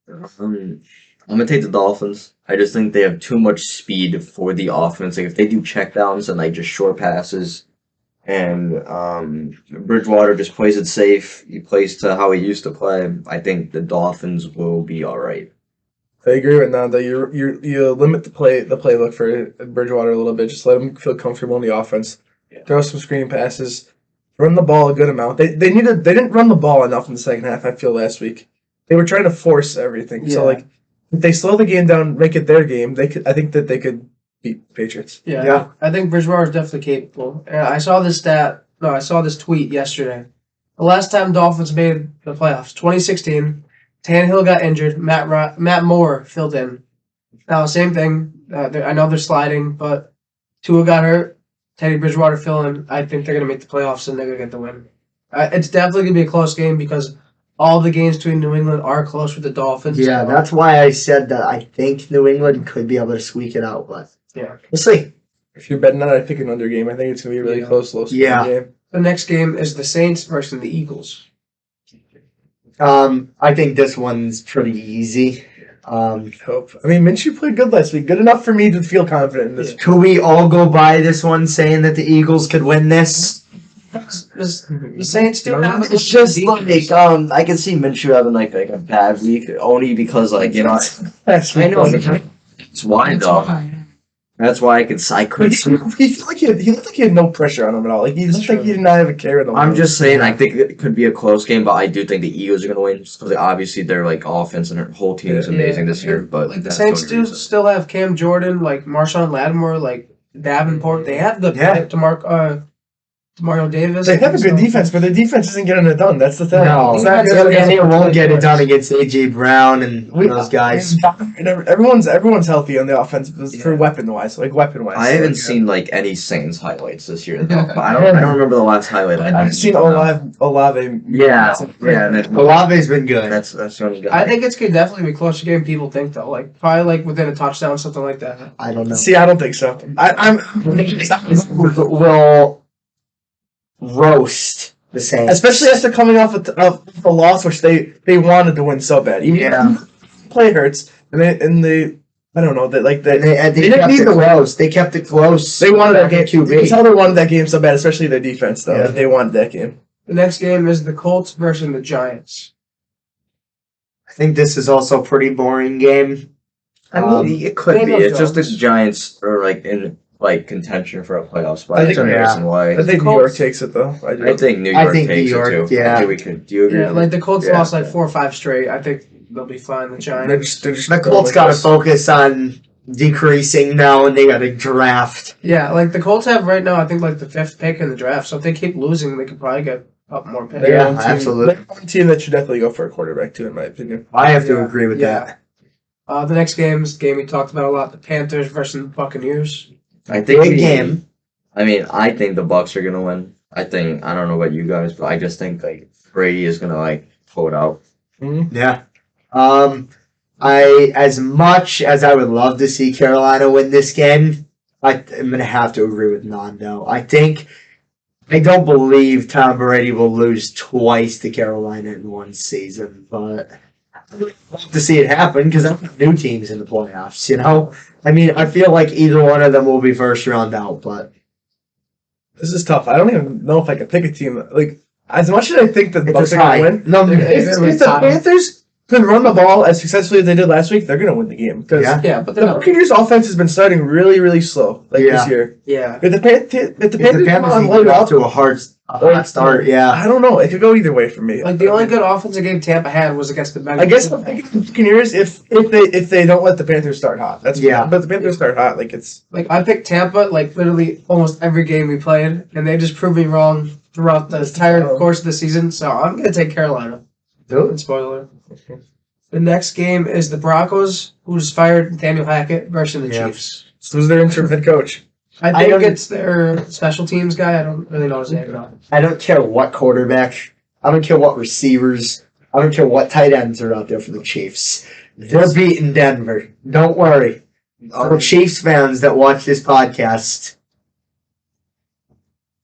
I'm gonna take the Dolphins. I just think they have too much speed for the offense. Like if they do checkdowns and like just short passes, and Bridgewater just plays it safe, he plays to how he used to play. I think the Dolphins will be all right. I agree with Nanda. You limit the playbook for Bridgewater a little bit. Just let him feel comfortable in the offense. Throw some screen passes. Run the ball a good amount. They didn't run the ball enough in the second half, I feel, last week. They were trying to force everything. Yeah. So like if they slow the game down, make it their game, I think that they could beat the Patriots. Yeah. I think Bridgewater is definitely capable. I saw this tweet yesterday. The last time Dolphins made the playoffs, 2016, Tannehill got injured. Matt Moore filled in. Now, same thing. I know they're sliding, but Tua got hurt. Teddy Bridgewater filling. I think they're going to make the playoffs and they're going to get the win. It's definitely going to be a close game because all the games between New England are close with the Dolphins. Yeah, so- that's why I said that I think New England could be able to squeak it out, but Yeah. we'll see. If you're betting on it, I pick an under game. I think it's gonna be a really close, low scoring Yeah. game. The next game is the Saints versus the Eagles. I think this one's pretty easy. Hope. I mean, Minshew played good last week. Good enough for me to feel confident in this. Could we all go by this one saying that the Eagles could win this? The Saints do have It's just like I can see Minshew having like a bad week only because like you know Last I week know wasn't- it's why though. That's why I could He felt like he looked like he had no pressure on him at all. Like he looked like he did not have a care in the I'm world. just saying I think it could be a close game, but I do think the Eagles are gonna win just because obviously their like offense and their whole team is Yeah. amazing this year. But like the that's Saints only do reason. still have Cam Jordan, like Marshawn Lattimore, like Davenport. They have the Yeah. Demario Davis. They have a good defense, but their defense isn't getting it done. That's the thing. No, It's not Defense good. and they won't get it done against AJ Brown and those guys. Everyone's healthy on the offense for weapon wise. I haven't seen like any Saints highlights this year. Though, but I don't remember the last highlight. I've seen Olave. Yeah, that, Olave's been good. that's what I'm I think it's gonna definitely be a closer game. People think though, like probably like within a touchdown, something like that. I don't know. See, I don't think so. I'm Will roast the Saints, especially after coming off of a loss, which they wanted to win so bad. Even Yeah. play hurts, and they I don't know that like And they they didn't kept need it the win. close. They kept it close. They wanted that game. QB. You can tell they wanted that game so bad, especially their defense though. Yeah. They wanted that game. The next game is the Colts versus the Giants. I think this is also a pretty boring game. I mean, it could be. Daniel It's just the Jones. Giants are like in like contention for a playoff spot. I That's think- the reason why. I think New Colts- York takes it though. I do. I think New I York think takes New York, it too. yeah. I think we could. Do you agree? Yeah, like the Colts Yeah. lost like 4 or 5 straight. I think they'll be fine. The Giants. They're just The Colts got to focus on decreasing now, and they got to draft. Yeah, like the Colts have right now, I think like the 5th pick in the draft. So if they keep losing, they could probably get up more picks. Yeah, absolutely. They're one team that should definitely go for a quarterback too, in my opinion. I have to Yeah. agree with Yeah. that. The next game is the game we talked about a lot: the Panthers versus the Buccaneers. I think Big game. I mean, I think the Bucks are gonna win. I don't know about you guys, but I just think like Brady is gonna like pull it out. Yeah. As much as I would love to see Carolina win this game, I'm gonna have to agree with Nando. I don't believe Tom Brady will lose twice to Carolina in one season, but I'd love to see it happen because I want new teams in the playoffs. You know, I mean, I feel like either one of them will be first round out, but This is tough. I don't even know if I could pick a team. Like as much as I think that the it's Bucks a are going tie. to win, No, if the Panthers can run the ball as successfully as they did last week, they're going to win the game. Because Yeah. Yeah, but the they're not. Buccaneers' offense has been starting really, really slow Yeah. this year. Yeah. If the Panthers come on Panthers load get up, off to a hot start. Yeah. I don't know. It could go either way for me. Like the only good offensive game Tampa had was against the Bengals. I guess the Buccaneers, if they don't let the Panthers start hot, that's Yeah. But the Panthers start hot, like it's Like I picked Tampa like literally almost every game we played, and they just proved me wrong throughout the entire course of the season. So I'm going to take Carolina. Do it. Spoiler. The next game is the Broncos, who just fired Nathaniel Hackett, versus the Yeah. Chiefs. So who's their interim head coach? I I think don't- it's their special teams guy. I don't really know his name though. I don't care what quarterback. I don't care what receivers. I don't care what tight ends are out there for the Chiefs. They're beating Denver. Don't worry. For Chiefs fans that watch this podcast,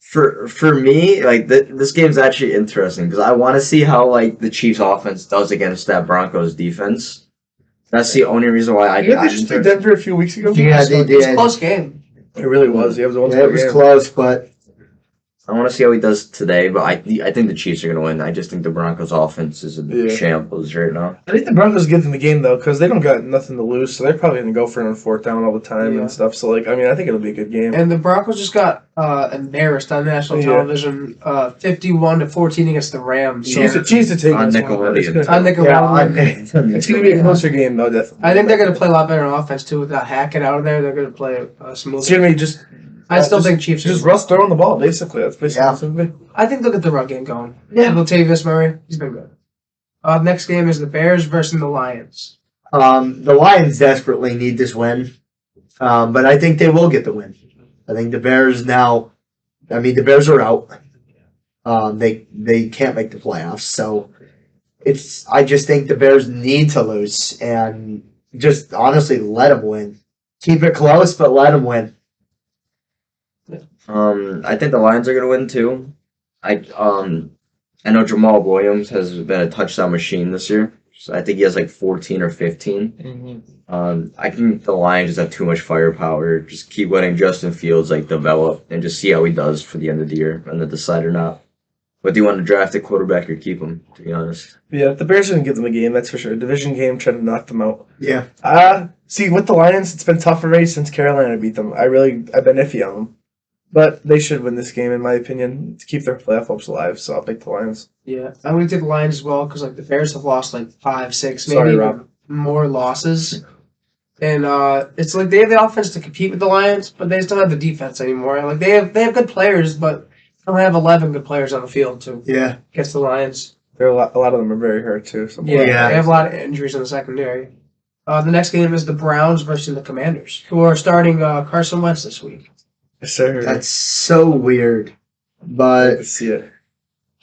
For me, like this game's actually interesting because I want to see how like the Chiefs offense does against that Broncos defense. That's the only reason why I Didn't they just beat Denver a few weeks ago? Yeah, they It was a did. close game. It really was. Yeah, it was a Yeah, one-score it was game. close, but I want to see how he does today, but I think the Chiefs are gonna win. I just think the Broncos offense is a Yeah. shambles right now. I think the Broncos give them the game though, because they don't got nothing to lose, so they're probably gonna go for it on fourth down all the time Yeah. and stuff. So like, I mean, I think it'll be a good game. And the Broncos just got embarrassed on national Yeah. television, 51-14 against the Rams. So Chiefs to take On this one. Nickelodeon. It's gonna- on Nickelodeon. It's gonna be a closer game though, definitely. I think they're going to play a lot better on offense too with that Hackett out of there. They're going to play smooth. It's gonna be just. I still just- think Chiefs. Just Russ throwing the ball, basically. That's basically Yeah. what's gonna be. I think they'll get the run game going. Yeah. Latavius Murray, he's been good. Next game is the Bears versus the Lions. the Lions desperately need this win. But I think they will get the win. I think the Bears now. I mean, the Bears are out. They can't make the playoffs, so it's. I just think the Bears need to lose and just honestly let them win. Keep it close, but let them win. I think the Lions are gonna win too. I know Jamal Williams has been a touchdown machine this year. So I think he has like 14 or 15. I think the Lions just have too much firepower. Just keep letting Justin Fields like develop and just see how he does for the end of the year and then decide or not. But do you want to draft a quarterback or keep him? To be honest, Yeah, the Bears are gonna give them a game, that's for sure. Division game, trying to knock them out. Yeah. See, with the Lions, it's been tough already since Carolina beat them. I've been iffy on them. But they should win this game, in my opinion, to keep their playoff hopes alive, so I'll pick the Lions. Yeah, I'm going to take the Lions as well because like the Bears have lost like 5, 6, maybe Sorry, even Rob. more losses. And it's like they have the offense to compete with the Lions, but they just don't have the defense anymore. Like they have good players, but they don't have 11 good players on the field to Yeah. against the Lions. A lot of them are very hurt, too. So Yeah, Yeah. they have a lot of injuries in the secondary. The next game is the Browns versus the Commanders, who are starting Carson Wentz this week. Yes, sir. That's so weird. Good But to see it.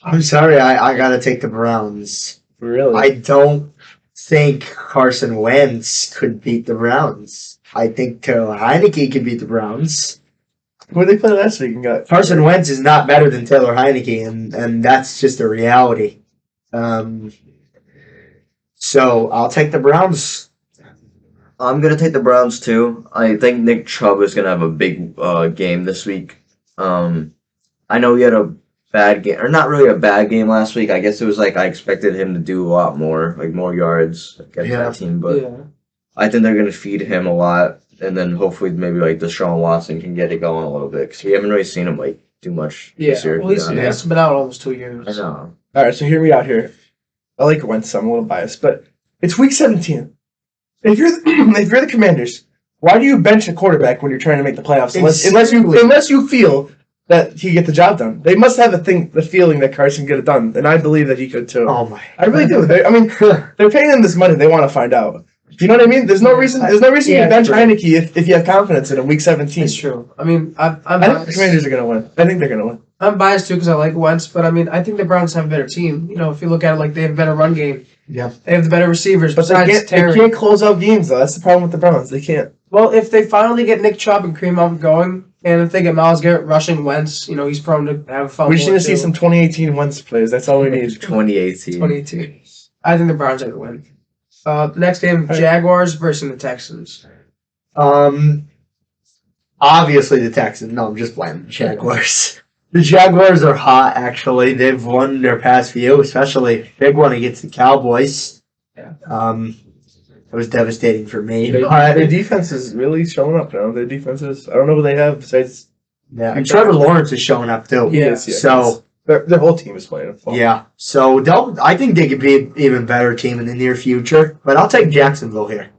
I'm sorry, I gotta take the Browns. Really? I don't think Carson Wentz could beat the Browns. I think Taylor Heineke could beat the Browns. Who did they play last week and got? Carson Wentz is not better than Taylor Heineke, and that's just a reality. So I'll take the Browns. I'm gonna take the Browns too. I think Nick Chubb is gonna have a big game this week. I know he had a bad game, or not really a bad game last week. I guess it was like I expected him to do a lot more, like more yards against Yeah. that team. But Yeah. I think they're gonna feed him a lot, and then hopefully maybe like Deshaun Watson can get it going a little bit because we haven't really seen him like do much this year. Well, he's, to be honest. he's been out almost 2 years. I know. All right, so hear me out here. I like Wentz. I'm a little biased, but it's week 17. If you're the Commanders, why do you bench a quarterback when you're trying to make the playoffs? Exactly. Unless you feel that he get the job done. They must have the feeling that Carson get it done, and I believe that he could too. Oh my! I really do. They're paying him this money. They want to find out. Do you know what I mean? There's no reason. There's no reason Yeah, you bench true. Heineke if you have confidence in him. Week 17. It's true. I mean, I'm I think the biased. Commanders are gonna win. I think they're gonna win. I'm biased too because I like Wentz, but I mean, I think the Browns have a better team. You know, if you look at it, like they have a better run game. Yeah. They have the better receivers. But they Besides Terry. can't close out games though. That's the problem with the Browns. They can't. Well, if they finally get Nick Chubb and Kareem Hunt going, and if they get Myles Garrett rushing Wentz, you know, he's prone to have a fumble. We just need or to see two. some 2018 Wentz plays. That's all we need. 2018. 22. I think the Browns are going to win. The next game, Right. Jaguars versus the Texans. Obviously the Texans. No, I'm just playing the Jaguars. The Jaguars are hot. Actually, they've won their past few, especially big one against the Cowboys. Yeah. It was devastating for me. Their defense is really showing up now. Their defense is. I don't know who they have besides. Yeah, and Trevor Lawrence is showing up too. Yeah. So Their whole team is playing. yeah, so I think they could be an even better team in the near future. But I'll take Jacksonville here.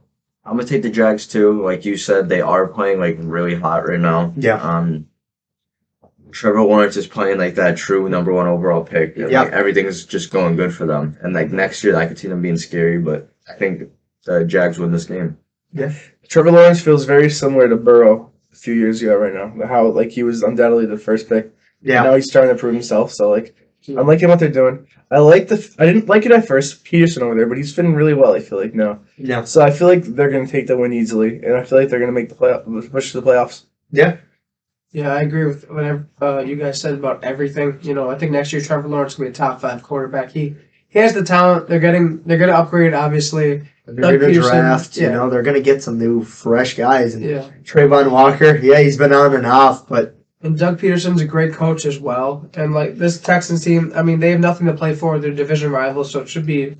I'm gonna take the Jags too. Like you said, they are playing like really hot right now. Yeah. Trevor Lawrence is playing like that true number 1 overall pick. And, Yep. like, everything's just going good for them. And like next year, I could see them being scary, but I think the Jags win this game. Trevor Lawrence feels very similar to Burrow a few years ago right now. How like he was undoubtedly the first pick. Yeah. Now he's starting to prove himself. So like I'm liking what they're doing. I didn't like it at first, Peterson over there, but he's fitting really well. I feel like now. Yeah. So I feel like they're going to take the win easily, and I feel like they're going to make the push to the playoffs. Yeah. Yeah, I agree with whatever you guys said about everything. You know, I think next year Trevor Lawrence will be a top 5 quarterback. He has the talent. They're gonna upgrade, obviously. They're Doug going to Peterson, draft, yeah. they're going to get some new, fresh guys. And Yeah. Trayvon Walker, yeah, he's been on and off, but And Doug Peterson's a great coach as well. And like this Texans team, I mean, they have nothing to play for. They're division rivals, so it should be,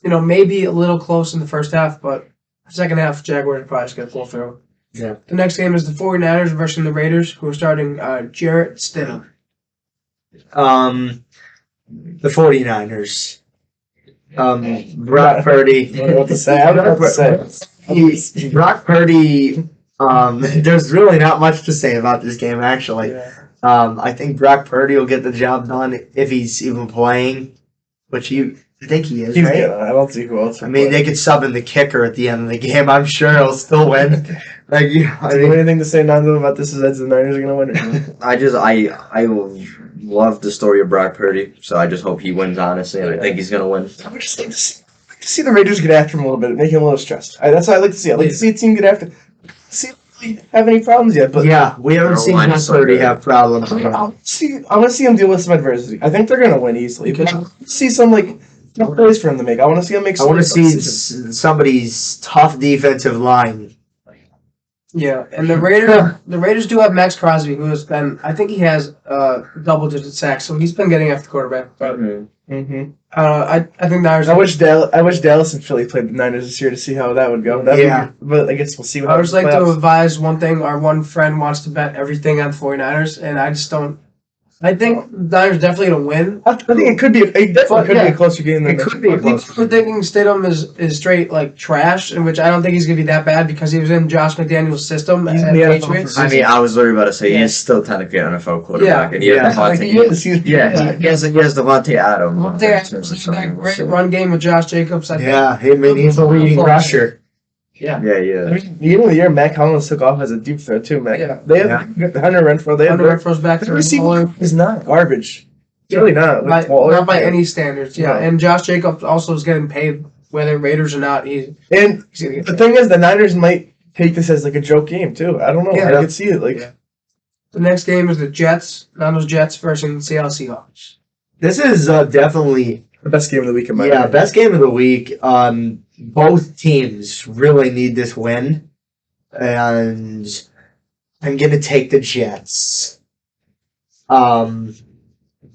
maybe a little close in the first half, but second half, Jaguars are probably just going to pull through. Yeah. The next game is the 49ers versus the Raiders, who are starting Jarrett Stidham. the 49ers. Brock Purdy. I don't know what to say. I don't know what to say. Brock Purdy, there's really not much to say about this game, actually. I think Brock Purdy will get the job done if he's even playing, which I think he is, He's right? good. I don't see who else. I mean, they could sub in the kicker at the end of the game. I'm sure he'll still win. Do you have anything to say, Nando, about this? Is the Niners are going to win? I love the story of Brock Purdy, so I just hope he wins, honestly, and I think he's gonna win. I would just like to see the Raiders get after him a little bit, make him a little stressed. That's what I like to see. I like to see a team get after. See if they have any problems yet, but Yeah, we haven't seen Carolina Brock so Purdy good. have problems. I want to see him deal with some adversity. I think they're going to win easily, but I want to see some tough plays for him to make. I want to see him make. I want to some see decisions. somebody's tough defensive line. Yeah, and the Raiders do have Max Crosby, who has been, I think he has double-digit sacks, so he's been getting after the quarterback. But Mm-hmm. I think Niners. I wish Dallas and Philly played the Niners this year to see how that would go. Yeah. But I guess we'll see. What I would just like to happens in the playoffs. advise one thing. Our one friend wants to bet everything on 49ers, and I just don't. I think the Niners definitely going to win. I think it could be. It definitely could be a closer game than It could be I a think close. we're thinking Stidham is straight trash, in which I don't think he's going to be that bad because he was in Josh McDaniel's system He's at in the NFL Patriots. for- I mean, I was literally about to say Yeah. he's still technically an NFL quarterback, Yeah. and he has Yeah. Devontae. He is. He's- He has Devontae Adams. They have that great run game with Josh Jacobs. I think. Yeah, I mean, he's the leading rusher. Yeah. Yeah, I yeah. mean, the end of the year, Matt Collins took off as a deep threat too. Matt, Yeah. they have Hunter Renfro. They have Hunter Renfro's back the to receiver is not garbage. It's really not. not by any standards. Yeah, No. and Josh Jacobs also is getting paid whether Raiders or not. And He's gonna get the paid. thing is, the Niners might take this as a joke game too. I don't know. Yeah. I could see it. Yeah. The next game is the Jets, Nando's Jets versus Seattle Seahawks. This is definitely the best game of the week in my yeah opinion. best game of the week. Both teams really need this win, and I'm gonna take the Jets.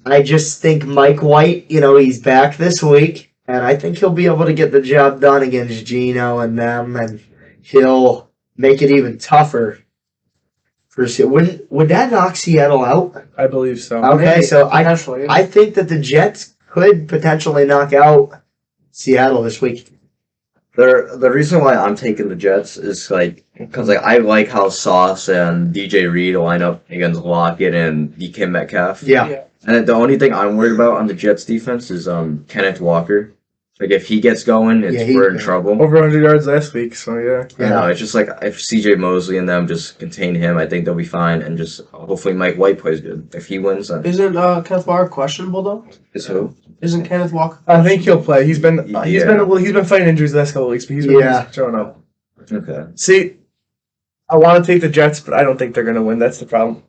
I just think Mike White, he's back this week, and I think he'll be able to get the job done against Geno and them, and he'll make it even tougher. Would that knock Seattle out? I believe so. Okay, Maybe, so potentially. I think that the Jets could potentially knock out Seattle this week. The reason why I'm taking the Jets is because I like how Sauce and DJ Reed line up against Lockett and DK Metcalf. Yeah. And the only thing I'm worried about on the Jets defense is Kenneth Walker. If he gets going, we're in trouble. Over 100 yards last week, so yeah. You know, it's just if CJ Mosley and them just contain him, I think they'll be fine. And just hopefully Mike White plays good. If he wins, then Isn't Kenneth Walker questionable though? is who? Isn't Kenneth Walker? I think he'll play. He's been Yeah. been fighting injuries the last couple of weeks, but he's been Yeah. showing up. Okay. See, I want to take the Jets, but I don't think they're going to win. That's the problem.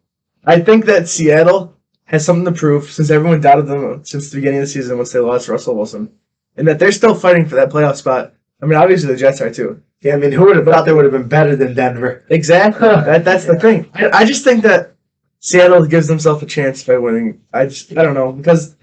I think that Seattle has something to prove since everyone doubted them since the beginning of the season once they lost Russell Wilson, and that they're still fighting for that playoff spot. I mean, obviously the Jets are too. Yeah, I mean, who would have thought they would have been better than Denver? Exactly. That's the thing. I just think that Seattle gives themselves a chance by winning. I don't know, because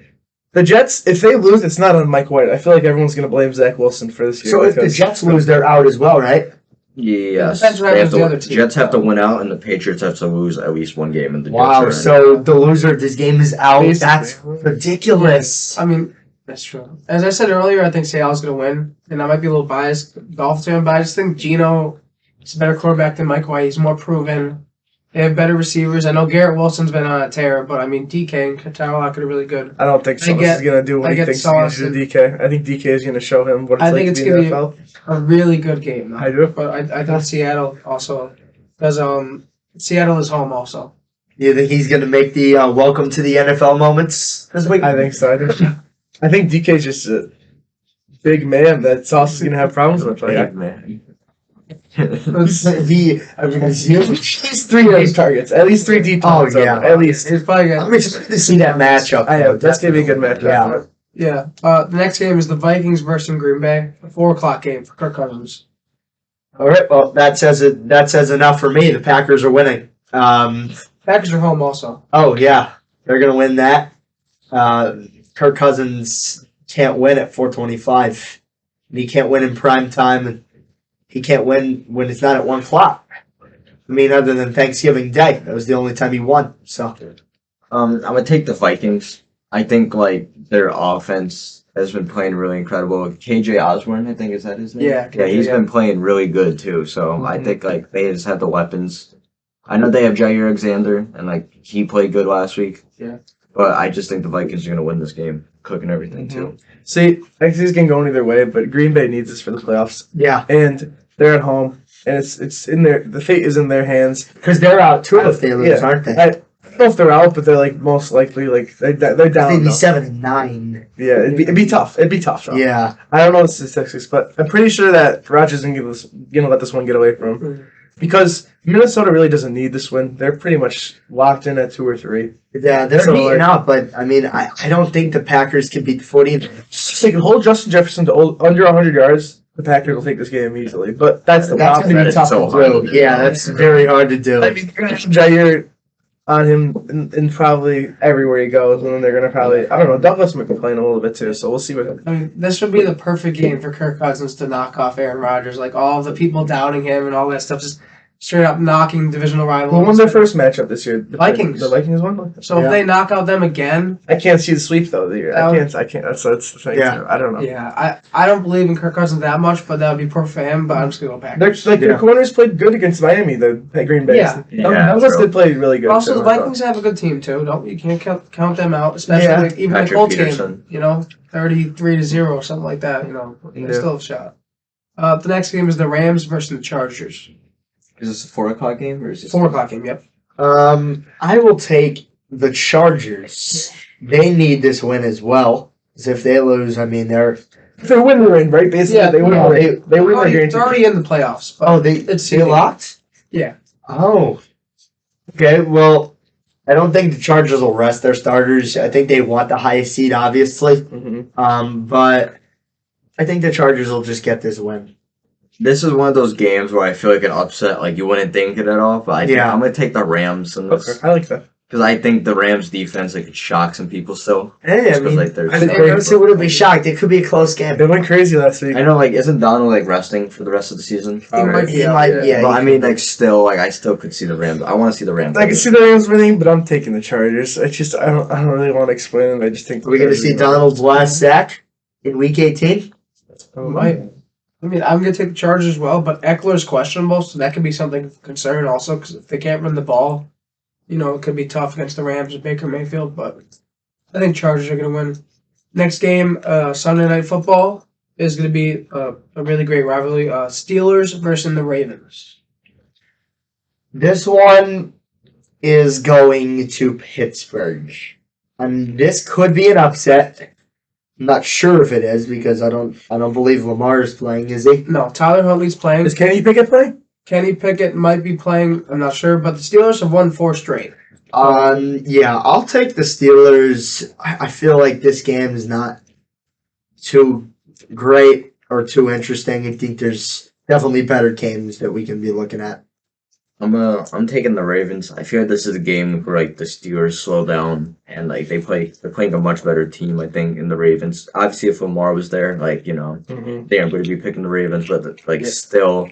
the Jets, if they lose, it's not on Mike White. I feel like everyone's going to blame Zach Wilson for this year. So if the because- Jets lose, they're out as well, right? Yes. Depends what They happens have to the other team. Jets have to win out, and the Patriots have to lose at least one game. And the Wow, Jets are in. so the loser of this game is out. Basically. That's ridiculous. I mean, that's true. As I said earlier, I think Seattle's going to win, and I might be a little biased, Dolphins fan, but I just think Geno is a better quarterback than Mike White. He's more proven. They have better receivers. I know Garrett Wilson's been on a tear, but I mean DK and Tyler Lockett are really good. I don't think Sauce get- is gonna do what I he get thinks Sauce he's gonna do to DK. I think DK is gonna show him what it's I like think to it's be in gonna the be NFL. a really good game. Though. I do. But I think Seattle also because Seattle is home also. You think he's going to make the welcome to the NFL moments this week? I think so. I think DK's just a big man that Sauce is gonna have problems with. Like, Big man. He's three of those targets, at least 3 deep targets. yeah. at least. It's probably good. I'm excited to see that matchup. I am. That's gonna be a good matchup. Yeah. Yeah. The next game is the Vikings versus Green Bay. A 4:00 game for Kirk Cousins. All right. Well, that says it. That says enough for me. The Packers are winning. Packers are home also. Oh yeah, they're gonna win that. Kirk Cousins can't win at 4:25. And he can't win in prime time, and he can't win when it's not at 1:00. I mean, other than Thanksgiving Day, that was the only time he won. So I'm gonna take the Vikings. I think like their offense has been playing really incredible. KJ Osborne, I think, is that his name? Yeah, Yeah, he's yeah. been playing really good too. So I Mhm. think like they just have the weapons. I know they have Jair Alexander, and like he played good last week. Yeah. But I just think the Vikings are gonna win this game, cooking everything too. See, I think this can go either way, but Green Bay needs this for the playoffs, yeah, and they're at home, and it's in their the fate is in their hands. because they're out too if they lose, Yeah. aren't they? I don't know if they're out, but they're like most likely like they're down. They'd be though. 7-9. Yeah, it'd be tough. It'd be tough. Though. Yeah, I don't know the statistics, but I'm pretty sure that Rodgers isn't gonna let this one get away from him because Minnesota really doesn't need this win. They're pretty much locked in at 2 or 3. yeah, they're So, beating like- out, but I mean, I don't think the Packers can beat the 40. Just like hold Justin Jefferson to under 100 yards, the Packers will take this game easily. But that's the That's problem. gonna be That tough is so to hard do. to do. Yeah, that's very hard to do. I mean, they're gonna have Jair on him in probably everywhere he goes, and then they're gonna probably I don't know. Douglas might be playing a little bit too, so we'll see what. I mean, this would be the perfect game for Kirk Cousins to knock off Aaron Rodgers. Like all of the people doubting him and all that stuff, just straight up knocking divisional rivals. Who won their first matchup this year? Vikings. The Vikings won. So Yeah. if they knock out them again, I can't see the sweep though. I can't. That's the thing. Yeah. Too. I don't know. yeah, I don't believe in Kirk Cousins that much, but that would be perfect for him. But I'm just gonna go Packers. Their Yeah. corners played good against Miami. The Green Bay. Yeah. Douglas true. did play really good. Also, too, the I thought. Vikings have a good team too. Don't you can't count them out, especially Yeah. like, even Patrick the Colts Peterson. game. You know, 33-0 or something like that. You know, they Yeah. still have a shot. The next game is the Rams versus the Chargers. Is this a 4:00 game or is this 4:00 game. Yep. I will take the Chargers. They need this win as well. Because if they lose, I mean, they're If they win, they're in, right? Basically, Yeah, they win. no, They win. They're They're guaranteed. already in the playoffs. But they it's they locked. Yeah. Oh, okay. Well, I don't think the Chargers will rest their starters. I think they want the highest seed, obviously. Mhm. But I think the Chargers will just get this win. This is one of those games where I feel like an upset, like you wouldn't think it at all. But I think Yeah. I'm gonna take the Rams in Okay, this I like that. because I think the Rams defense like could shock some people still. Hey, I Just 'cause, mean, like, they're I think so- they- honestly wouldn't be shocked. It could be a close game. They went crazy last week. I know, like, isn't Donald like resting for the rest of the season? He might be It out, might- yeah, But he I mean, could- like, still, like, I still could see the Rams. I want to see the Rams. I can see the Rams winning, but I'm taking the Chargers. I don't really want to explain it. I just think Are we going to see Donald's last sack in Week 18? Might. I mean, I'm going to take the Chargers as well, but Eckler's questionable, so that could be something of concern also, because if they can't run the ball, you know, it could be tough against the Rams and Baker Mayfield, but I think Chargers are going to win. Next game, Sunday Night Football, is going to be a really great rivalry. Steelers versus the Ravens. This one is going to Pittsburgh. And this could be an upset. I'm not sure if it is because I don't believe Lamar is playing, is he? No, Tyler Huntley's playing. Is Kenny Pickett playing? Kenny Pickett might be playing. I'm not sure, but the Steelers have won 4 straight. Yeah, I'll take the Steelers. I feel like this game is not too great or too interesting. I think there's definitely better games that we can be looking at. I'm taking the Ravens. I feel like this is a game where like the Steelers slow down and like they're playing a much better team, I think, in the Ravens. Obviously if Lamar was there, like, you know, they aren't going to be picking the Ravens, but like still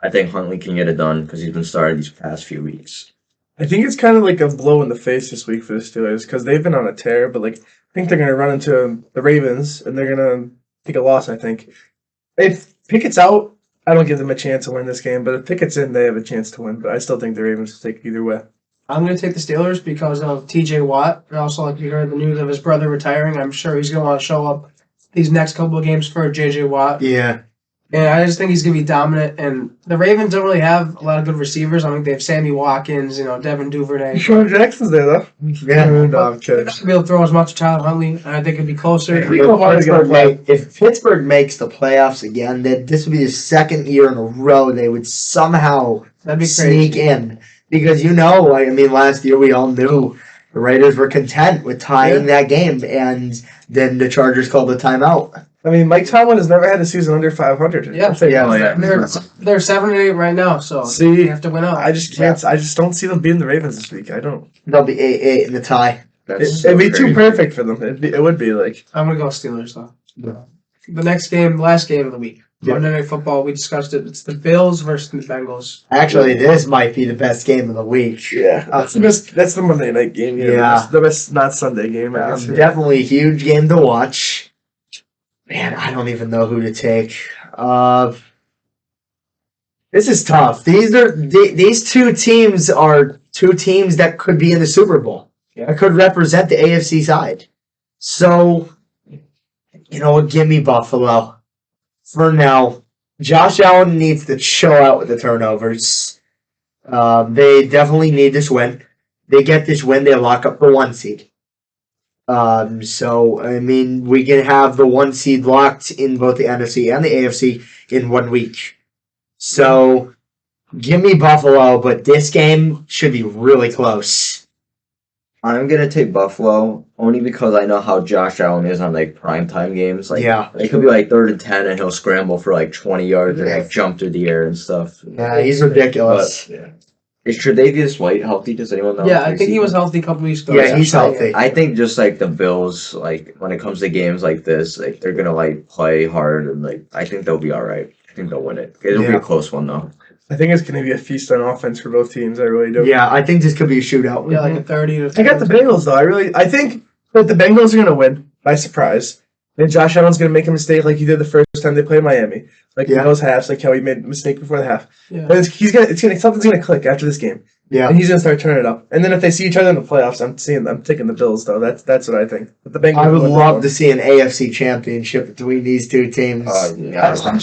I think Huntley can get it done because he's been starting these past few weeks. I think it's kind of like a blow in the face this week for the Steelers because they've been on a tear, but like I think they're going to run into the Ravens and they're going to take a loss, I think. If Pickett's out, I don't give them a chance to win this game, but if Pickett's in, they have a chance to win. But I still think the Ravens will take either way. I'm going to take the Steelers because of T.J. Watt. And also, like you heard the news of his brother retiring, I'm sure he's going to want to show up these next couple of games for J.J. Watt. Yeah. And I just think he's going to be dominant. And the Ravens don't really have a lot of good receivers. I think they have Sammy Watkins, Devin Duvernay. Sean Jackson's there, though. Yeah. No, I'm They're not kidding. going to be able to throw as much to Tyler Huntley, and I think it'd be closer. If Pittsburgh makes the playoffs again, then this would be the second year in a row they would somehow That'd be sneak crazy. in. Because last year we all knew the Raiders were content with tying that game, and then the Chargers called the timeout. I mean, Mike Tomlin has never had a season under 500. Yeah. They're 7-8 right now, so See, they have to win out. I just can't. I just don't see them beating the Ravens this week. I don't. They'll be 8-8 in the tie. That's It'd be so too crazy. perfect for them. It would be like. I'm going to go Steelers, though. Yeah. The next game, last game of the week. Yeah. Monday Night Football, we discussed it. It's the Bills versus the Bengals. Actually, this might be the best game of the week. Yeah, that's the best. That's the Monday night game. Yeah. the best not Sunday game. I guess. Definitely a huge game to watch. Man, I don't even know who to take. This is tough. These two teams are two teams that could be in the Super Bowl. That could represent the AFC side. So, give me Buffalo. For now, Josh Allen needs to chill out with the turnovers. They definitely need this win. They get this win, they lock up the 1 seed. We can have the 1 seed locked in both the NFC and the AFC in 1 week. So, give me Buffalo, but this game should be really close. I'm gonna take Buffalo only because I know how Josh Allen is on primetime games. Yeah. It could be 3rd and 10, and he'll scramble for 20 yards and jump through the air and stuff. Yeah, he's ridiculous. Is Tre'Davious White healthy? Does anyone know? Yeah, I think he was healthy a couple weeks ago. Yeah, he's healthy. I think just the Bills, when it comes to games like this, they're gonna play hard, and I think they'll be all right. I think they'll win it. It'll be a close one though. I think it's going to be a feast on offense for both teams. I really do. Yeah, I think this could be a shootout. Yeah, a 30 to I got the Bengals though. I think that the Bengals are going to win by surprise. And Josh Allen's going to make a mistake like he did the first time they played Miami. In those halves, how he made a mistake before the half. Yeah. And something's going to click after this game. Yeah. And he's going to start turning it up. And then if they see each other in the playoffs, I'm taking the Bills though. That's what I think. But the Bengals. I would love to see an AFC championship between these two teams. Yeah. How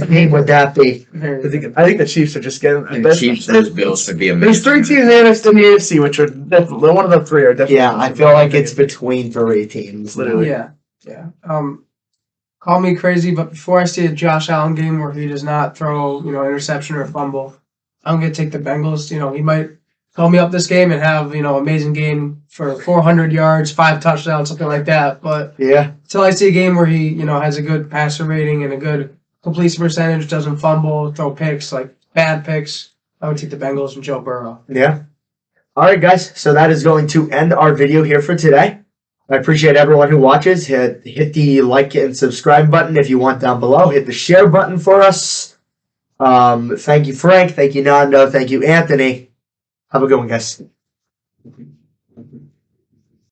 game would that be? I think the Chiefs are just getting. The Chiefs and Bills would be amazing. There's 3 teams in the AFC, which are definitely one of the 3 are definitely. Yeah, I feel like it's between 3 teams. Literally. Yeah. Call me crazy, but before I see a Josh Allen game where he does not throw, interception or fumble, I'm going to take the Bengals. He might call me up this game and have, amazing game for 400 yards, 5 touchdowns, something like that. But Yeah. until I see a game where he, has a good passer rating and a good completion percentage, doesn't fumble, throw picks, bad picks, I would take the Bengals and Joe Burrow. Yeah. All right, guys. So that is going to end our video here for today. I appreciate everyone who watches. Hit the like and subscribe button if you want down below. Hit the share button for us. Thank you, Frank. Thank you, Nando. Thank you, Anthony. Have a good one, guys.